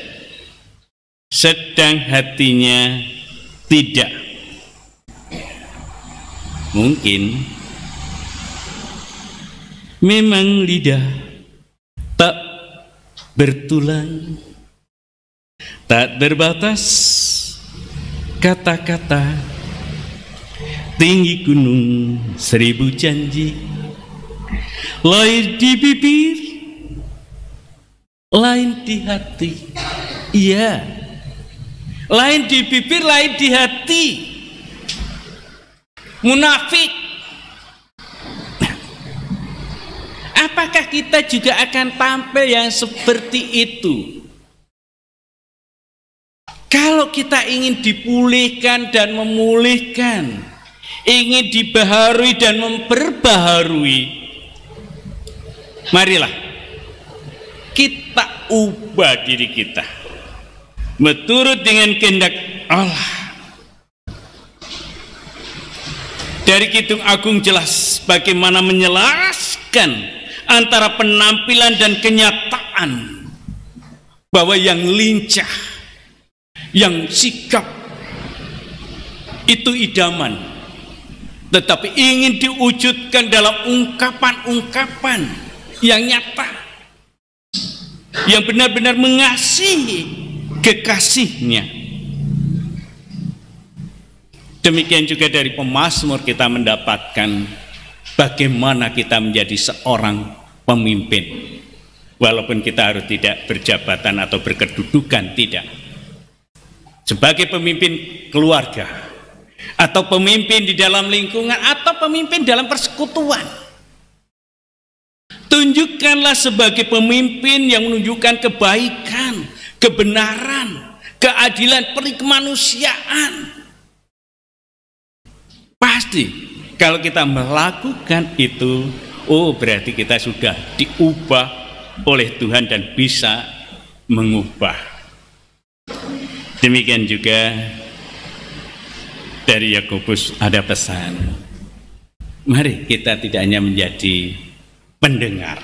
sedang hatinya tidak. Mungkin memang lidah tak bertulang, tak terbatas kata-kata, tinggi gunung 1000 janji, lain di bibir, lain di hati. Iya, lain di bibir, lain di hati. Munafik. Apakah kita juga akan tampil yang seperti itu? Kalau kita ingin dipulihkan dan memulihkan, ingin dibaharui dan memperbaharui, marilah kita ubah diri kita menurut dengan kehendak Allah. Dari Kidung Agung jelas bagaimana menyelaraskan antara penampilan dan kenyataan, bahwa yang lincah, yang sikap itu idaman, tetapi ingin diwujudkan dalam ungkapan-ungkapan yang nyata, yang benar-benar mengasihi kekasihnya. Demikian juga dari pemazmur kita mendapatkan bagaimana kita menjadi seorang pemimpin, walaupun kita harus tidak berjabatan atau berkedudukan, tidak. Sebagai pemimpin keluarga, atau pemimpin di dalam lingkungan, atau pemimpin dalam persekutuan, tunjukkanlah sebagai pemimpin yang menunjukkan kebaikan, kebenaran, keadilan, kemanusiaan. Pasti kalau kita melakukan itu, oh berarti kita sudah diubah oleh Tuhan dan bisa mengubah. Demikian juga dari Yakobus ada pesan, mari kita tidak hanya menjadi pendengar,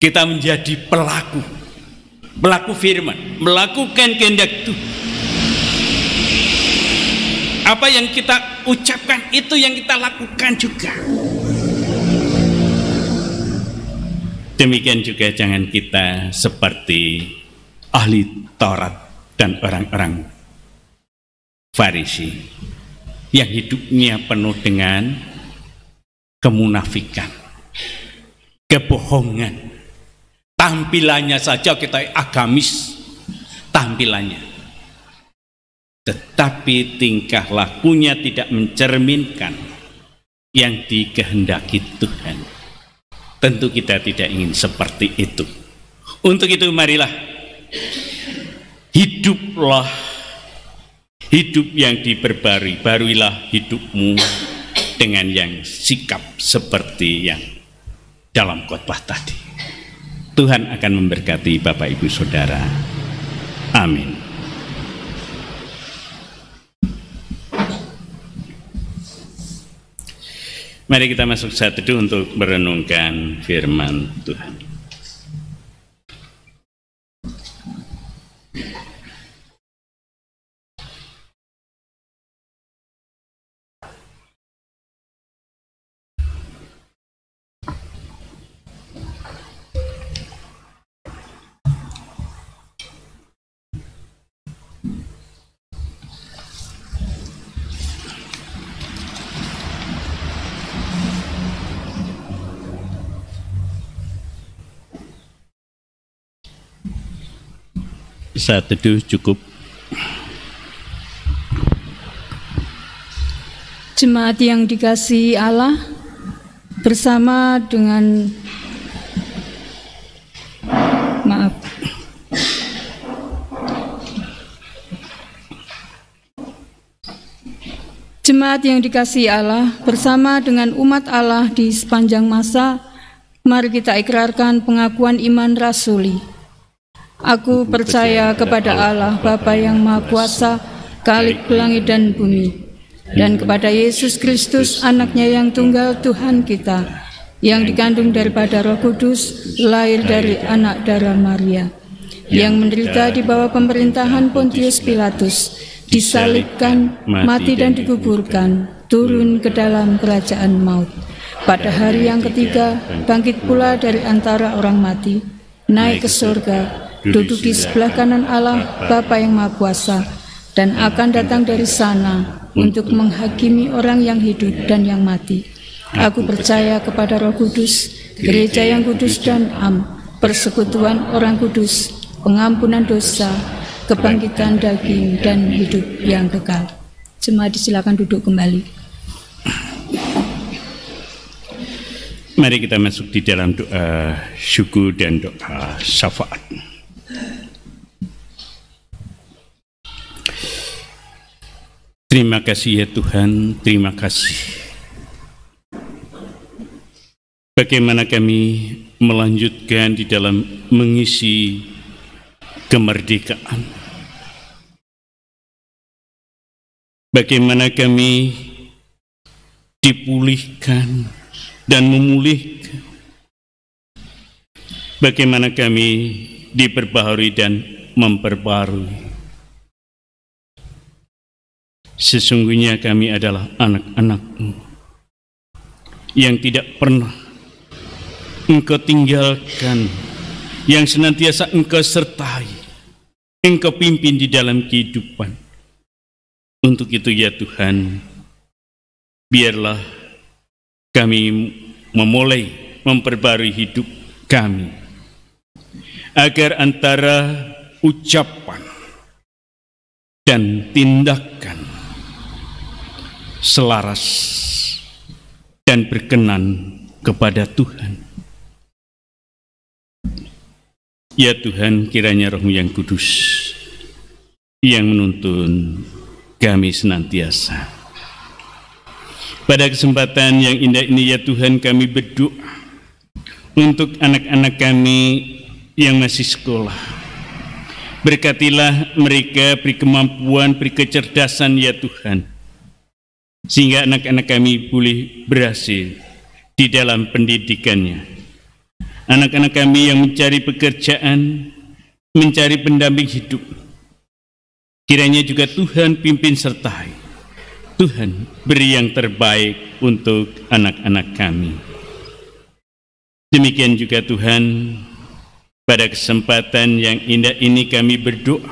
kita menjadi pelaku firman, melakukan kehendak Tuhan. Apa yang kita ucapkan itu yang kita lakukan juga. Demikian juga jangan kita seperti ahli Taurat dan orang-orang Farisi yang hidupnya penuh dengan kemunafikan, kebohongan. Tampilannya saja kita agamis, tampilannya, tetapi tingkah lakunya tidak mencerminkan yang dikehendaki Tuhan. Tentu kita tidak ingin seperti itu. Untuk itu marilah hiduplah hidup yang diperbarui, baruilah hidupmu dengan yang sikap seperti yang dalam khotbah tadi. Tuhan akan memberkati Bapak Ibu Saudara. Amin. Mari kita masuk saat teduh untuk merenungkan firman Tuhan. Saat teduh cukup. Jemaat yang dikasihi Allah, bersama dengan Jemaat yang dikasihi Allah, bersama dengan umat Allah di sepanjang masa, mari kita ikrarkan pengakuan iman rasuli. Aku percaya kepada Allah Bapa yang Maha Kuasa, Khalik langit dan bumi, dan kepada Yesus Kristus, Anaknya yang tunggal Tuhan kita, yang dikandung daripada Roh Kudus, lahir dari anak darah Maria, yang menderita di bawah pemerintahan Pontius Pilatus, disalibkan, mati dan dikuburkan, turun ke dalam kerajaan maut. Pada hari yang ketiga, bangkit pula dari antara orang mati, naik ke surga, duduk di sebelah kanan Allah Bapa yang Maha Kuasa, dan akan datang dari sana untuk menghakimi orang yang hidup dan yang mati. Aku percaya kepada Roh Kudus, gereja yang kudus dan am, persekutuan orang kudus, pengampunan dosa, kebangkitan daging, dan hidup yang kekal. Jemaat disilakan duduk kembali. Mari kita masuk di dalam doa syukur dan doa syafaat. Terima kasih ya Tuhan, terima kasih. Bagaimana kami melanjutkan di dalam mengisi kemerdekaan. Bagaimana kami dipulihkan dan memulihkan. Bagaimana kami diperbaharui dan memperbarui. Sesungguhnya kami adalah anak-anak-Mu yang tidak pernah Engkau tinggalkan, yang senantiasa Engkau sertai, Engkau pimpin di dalam kehidupan. Untuk itu ya Tuhan, biarlah kami memulai memperbarui hidup kami, agar antara ucapan dan tindakan selaras dan berkenan kepada Tuhan. Ya Tuhan, kiranya Roh-Mu yang kudus yang menuntun kami senantiasa. Pada kesempatan yang indah ini ya Tuhan, kami berdoa untuk anak-anak kami yang masih sekolah. Berkatilah mereka, beri kemampuan, beri kecerdasan ya Tuhan, sehingga anak-anak kami boleh berhasil di dalam pendidikannya. Anak-anak kami yang mencari pekerjaan, mencari pendamping hidup, kiranya juga Tuhan pimpin sertai. Tuhan beri yang terbaik untuk anak-anak kami. Demikian juga Tuhan, pada kesempatan yang indah ini kami berdoa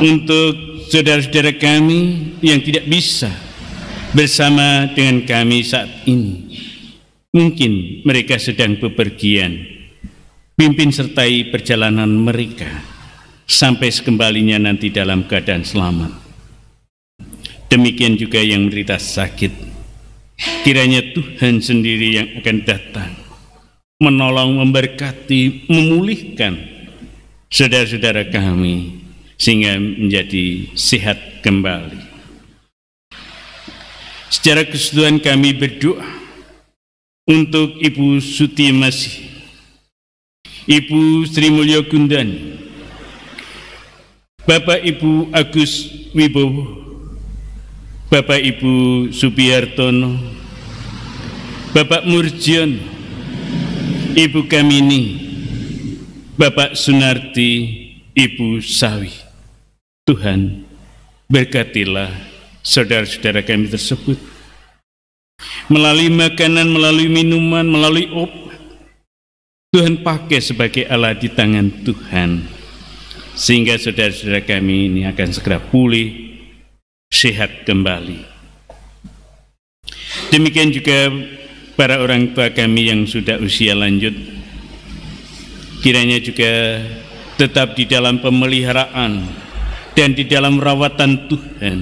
untuk saudara-saudara kami yang tidak bisa bersama dengan kami saat ini. Mungkin mereka sedang bepergian. Pimpin sertai perjalanan mereka sampai sekembalinya nanti dalam keadaan selamat. Demikian juga yang menderita sakit, kiranya Tuhan sendiri yang akan datang menolong, memberkati, memulihkan saudara-saudara kami sehingga menjadi sehat kembali. Secara keseluruhan kami berdoa untuk Ibu Suti Masih, Ibu Sri Mulyo Gundani, Bapak Ibu Agus Wibowo, Bapak Ibu Subiartono, Bapak Murjono, Ibu Kamini, Bapak Sunarti, Ibu Sawi. Tuhan, berkatilah saudara-saudara kami tersebut, melalui makanan, melalui minuman, melalui obat. Tuhan pakai sebagai alat di tangan Tuhan, sehingga saudara-saudara kami ini akan segera pulih, sehat kembali. Demikian juga para orang tua kami yang sudah usia lanjut, kiranya juga tetap di dalam pemeliharaan dan di dalam rawatan Tuhan.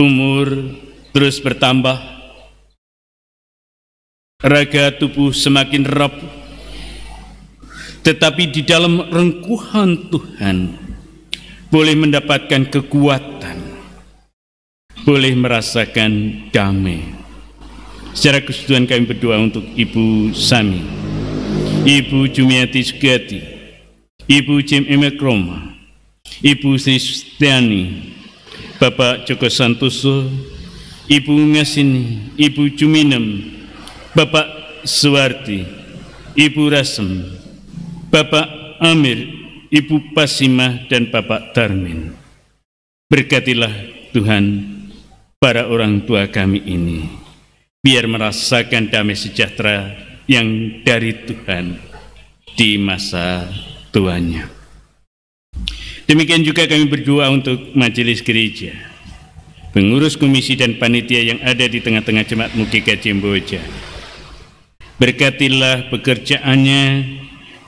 Umur terus bertambah, raga tubuh semakin rapuh, tetapi di dalam rengkuhan Tuhan boleh mendapatkan kekuatan, boleh merasakan damai. Secara keseluruhan kami berdoa untuk Ibu Sami, Ibu Jumiati Sugati, Ibu Jim Emekroma, Ibu Sri Sustiani, Bapak Joko Santoso, Ibu Ngasini, Ibu Juminem, Bapak Suwarti, Ibu Rasem, Bapak Amir, Ibu Pasimah, dan Bapak Darmin. Berkatilah Tuhan para orang tua kami ini, biar merasakan damai sejahtera yang dari Tuhan di masa tuanya. Demikian juga kami berdoa untuk majelis gereja, pengurus komisi dan panitia yang ada di tengah-tengah jemaat Mukika Jemboja. Berkatilah pekerjaannya,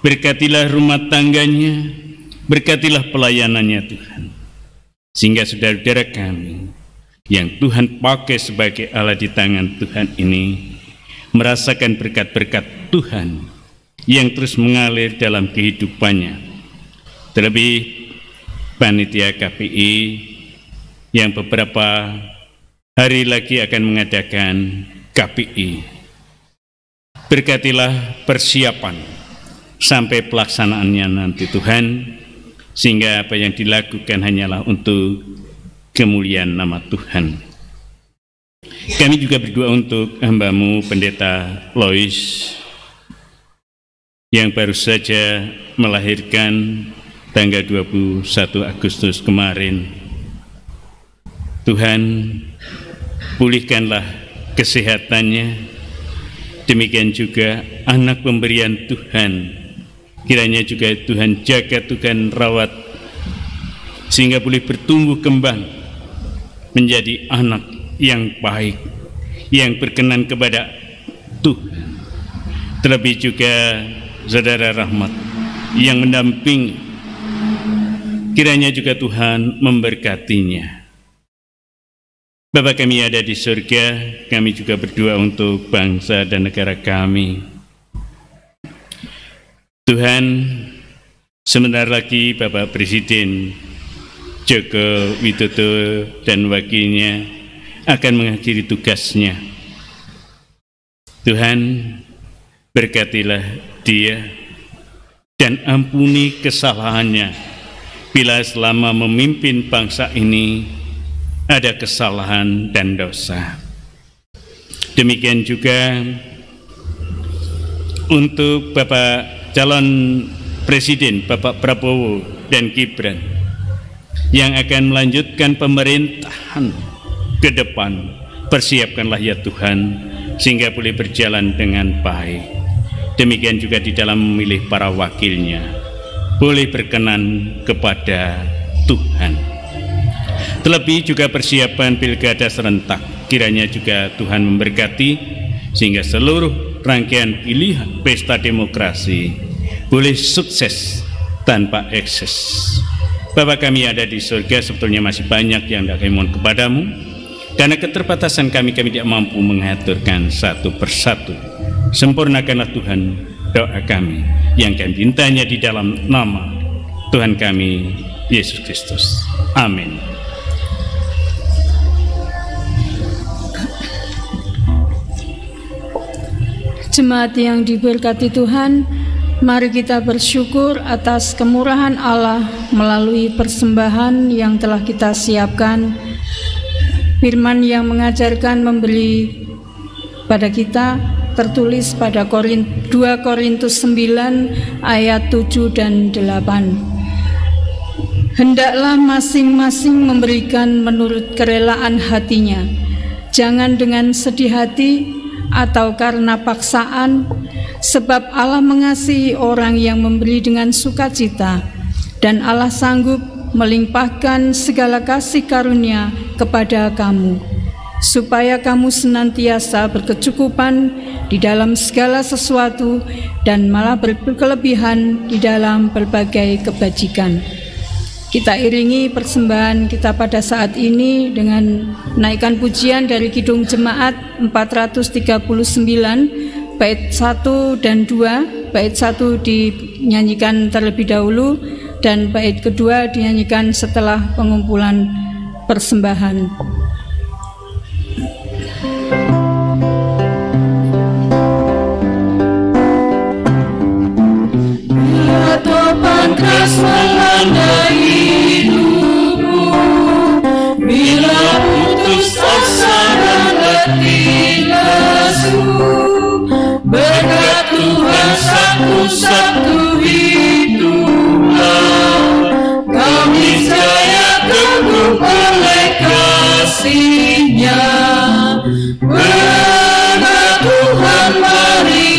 berkatilah rumah tangganya, berkatilah pelayanannya Tuhan, sehingga saudara-saudara kami yang Tuhan pakai sebagai alat di tangan Tuhan ini merasakan berkat-berkat Tuhan yang terus mengalir dalam kehidupannya. Terlebih panitia KPI yang beberapa hari lagi akan mengadakan KPI. Berkatilah persiapan sampai pelaksanaannya nanti Tuhan, sehingga apa yang dilakukan hanyalah untuk kemuliaan nama Tuhan. Kami juga berdoa untuk hamba-Mu Pendeta Lois yang baru saja melahirkan tanggal 21 Agustus kemarin. Tuhan, pulihkanlah kesehatannya. Demikian juga anak pemberian Tuhan, kiranya juga Tuhan jaga, Tuhan rawat, sehingga boleh bertumbuh kembang menjadi anak yang baik, yang berkenan kepada Tuhan. Terlebih juga saudara Rahmat yang mendampingi, kiranya juga Tuhan memberkatinya. Bapa kami ada di surga, kami juga berdoa untuk bangsa dan negara kami. Tuhan, sebentar lagi Bapak Presiden Joko Widodo dan wakilnya akan mengakhiri tugasnya. Tuhan, berkatilah dia dan ampuni kesalahannya bila selama memimpin bangsa ini ada kesalahan dan dosa. Demikian juga untuk Bapak calon Presiden Bapak Prabowo dan Gibran yang akan melanjutkan pemerintahan ke depan. Persiapkanlah ya Tuhan, sehingga boleh berjalan dengan baik. Demikian juga di dalam memilih para wakilnya, boleh berkenan kepada Tuhan. Terlebih juga persiapan pilkada serentak, kiranya juga Tuhan memberkati, sehingga seluruh rangkaian pilihan pesta demokrasi boleh sukses tanpa ekses. Bapa kami ada di surga, sebetulnya masih banyak yang tidak kami mohon kepadamu, karena keterbatasan kami tidak mampu mengaturkan satu persatu. Sempurnakanlah Tuhan doa kami yang kami mintanya di dalam nama Tuhan kami Yesus Kristus. Amin. Jemaat yang diberkati Tuhan, mari kita bersyukur atas kemurahan Allah melalui persembahan yang telah kita siapkan. Firman yang mengajarkan memberi pada kita tertulis pada 2 Korintus 9 ayat 7 dan 8. Hendaklah masing-masing memberikan menurut kerelaan hatinya, jangan dengan sedih hati atau karena paksaan, sebab Allah mengasihi orang yang memberi dengan sukacita, dan Allah sanggup melimpahkan segala kasih karunia kepada kamu, supaya kamu senantiasa berkecukupan di dalam segala sesuatu dan malah berkelebihan di dalam berbagai kebajikan. Kita iringi persembahan kita pada saat ini dengan naikkan pujian dari Kidung Jemaat 439 bait 1 dan 2. Bait 1 dinyanyikan terlebih dahulu dan bait kedua dinyanyikan setelah pengumpulan persembahan. Bila topan keras melanda hidupmu, bila putus asa dan letih lesu, berkat Tuhan satu-satu itulah kami jaya teguh oleh kasih-Nya. Berkat Tuhan mari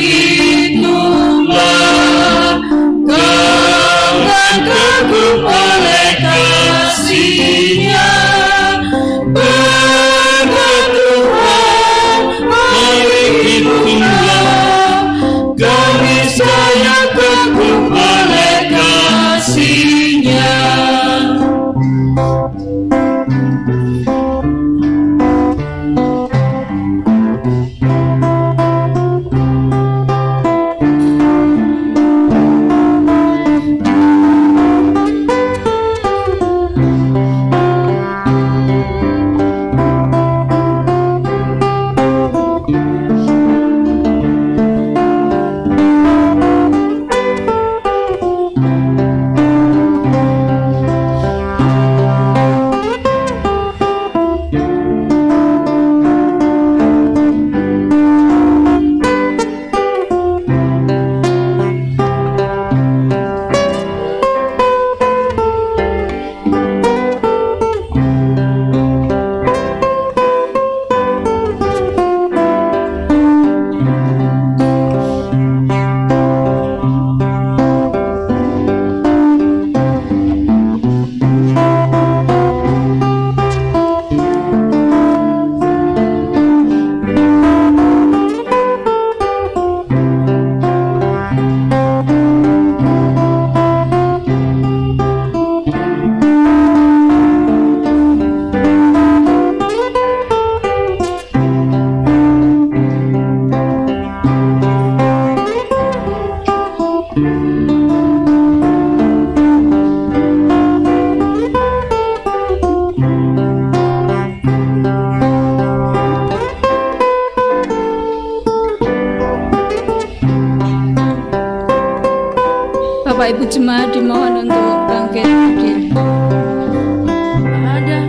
itulah kami teguh oleh kasih-Nya. Berkat Tuhan mari itulah kami jaya teguh oleh kasih-Nya. Bapak Ibu jemaat dimohon untuk bangkit berdiri. Ada.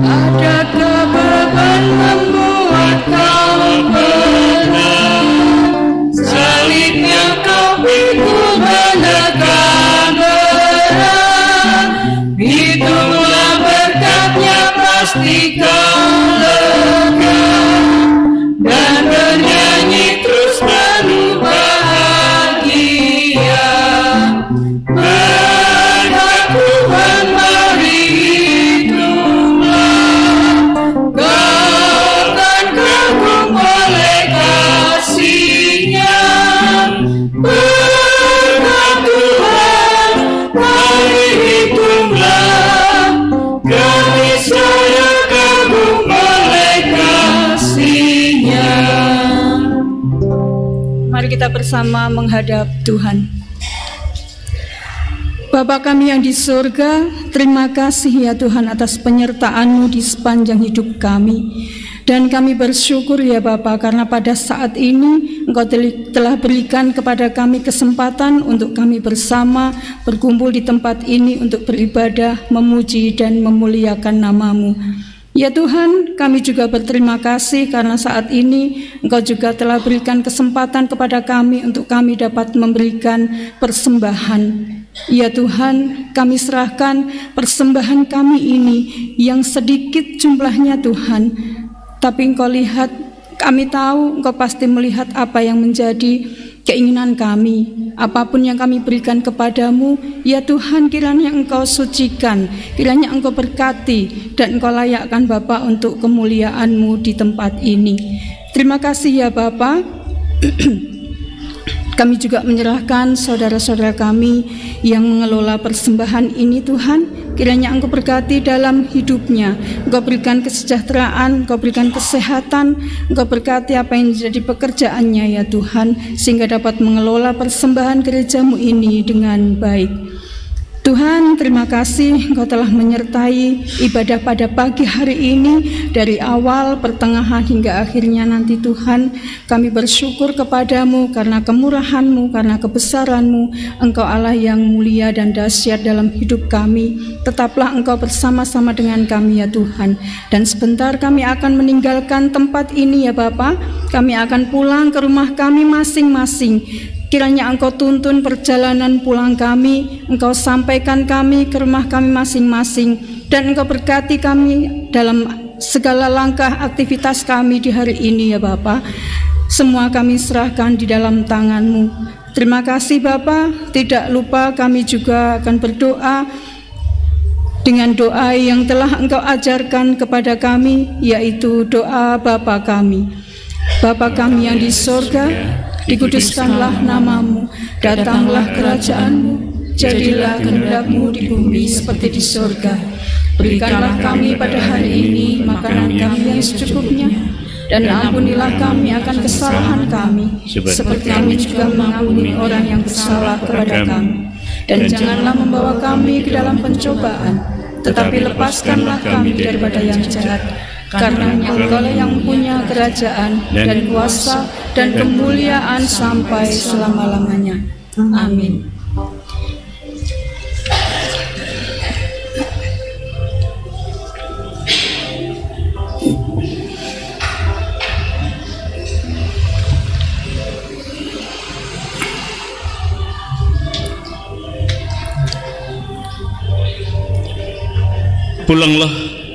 Adakah beban membuat kau berat? Salibnya kau pikul menekan berat. Itulah berkatnya pasti kau lega dan bernyanyi terus penuh bahagia. Berkat Tuhan mari itulah kau kan kagum oleh kasih-Nya. Berkat Tuhan mari itulah kami saya kagum oleh kasih-Nya. Mari kita bersama menghadap Tuhan. Bapa kami yang di surga, terima kasih ya Tuhan atas penyertaan-Mu di sepanjang hidup kami. Dan kami bersyukur ya Bapa karena pada saat ini Engkau telah berikan kepada kami kesempatan untuk kami bersama berkumpul di tempat ini untuk beribadah, memuji dan memuliakan nama-Mu. Ya Tuhan, kami juga berterima kasih karena saat ini Engkau juga telah berikan kesempatan kepada kami untuk kami dapat memberikan persembahan. Ya Tuhan, kami serahkan persembahan kami ini yang sedikit jumlahnya Tuhan. Tapi Engkau lihat, kami tahu Engkau pasti melihat apa yang menjadi keinginan kami. Apapun yang kami berikan kepadamu, ya Tuhan, kiranya Engkau sucikan, kiranya Engkau berkati, dan Engkau layakkan Bapa untuk kemuliaan-Mu di tempat ini. Terima kasih ya Bapa. Kami juga menyerahkan saudara-saudara kami yang mengelola persembahan ini Tuhan. Kiranya Engkau berkati dalam hidupnya, Engkau berikan kesejahteraan, Engkau berikan kesehatan, Engkau berkati apa yang menjadi pekerjaannya ya Tuhan, sehingga dapat mengelola persembahan gereja-Mu ini dengan baik. Tuhan, terima kasih Engkau telah menyertai ibadah pada pagi hari ini dari awal, pertengahan hingga akhirnya nanti. Tuhan, kami bersyukur kepadamu karena kemurahan-Mu, karena kebesaran-Mu. Engkau Allah yang mulia dan dahsyat dalam hidup kami. Tetaplah Engkau bersama-sama dengan kami ya Tuhan. Dan sebentar kami akan meninggalkan tempat ini ya Bapa. Kami akan pulang ke rumah kami masing-masing. Kiranya Engkau tuntun perjalanan pulang kami, Engkau sampaikan kami ke rumah kami masing-masing, dan Engkau berkati kami dalam segala langkah aktivitas kami di hari ini ya Bapa. Semua kami serahkan di dalam tangan-Mu. Terima kasih Bapa. Tidak lupa kami juga akan berdoa dengan doa yang telah Engkau ajarkan kepada kami, yaitu doa Bapa kami. Bapa kami yang di sorga, dikuduskanlah namamu, datanglah kerajaan-Mu, jadilah kehendak-Mu di bumi seperti di sorga. Berikanlah kami pada hari ini makanan kami yang secukupnya, dan ampunilah kami akan kesalahan kami, seperti kami juga mengampuni orang yang bersalah kepada kami. Dan janganlah membawa kami ke dalam pencobaan, tetapi lepaskanlah kami daripada yang jahat. Karena Engkau yang punya kerajaan dan kuasa dan kemuliaan sampai selama-lamanya. Amin. Pulanglah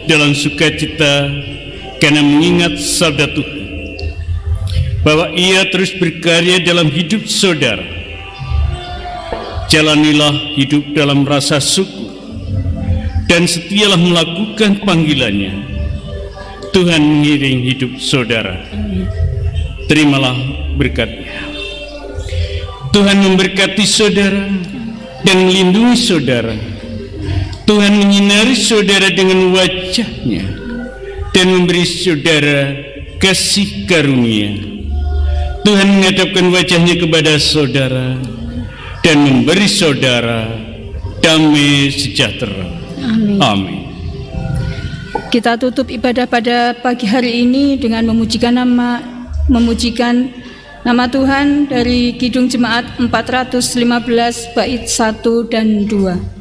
dalam sukacita karena mengingat sabda Tuhan bahwa Ia terus berkarya dalam hidup saudara. Jalanilah hidup dalam rasa syukur dan setialah melakukan panggilannya. Tuhan mengiring hidup saudara. Terimalah berkat-Nya. Tuhan memberkati saudara dan melindungi saudara. Tuhan menyinari saudara dengan wajah-Nya dan memberi saudara kasih karunia. Tuhan menghadapkan wajah-Nya kepada saudara dan memberi saudara damai sejahtera. Amin. Amin. Kita tutup ibadah pada pagi hari ini dengan memujikan nama Tuhan dari Kidung Jemaat 415 bait 1 dan 2.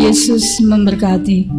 Yesus memberkati.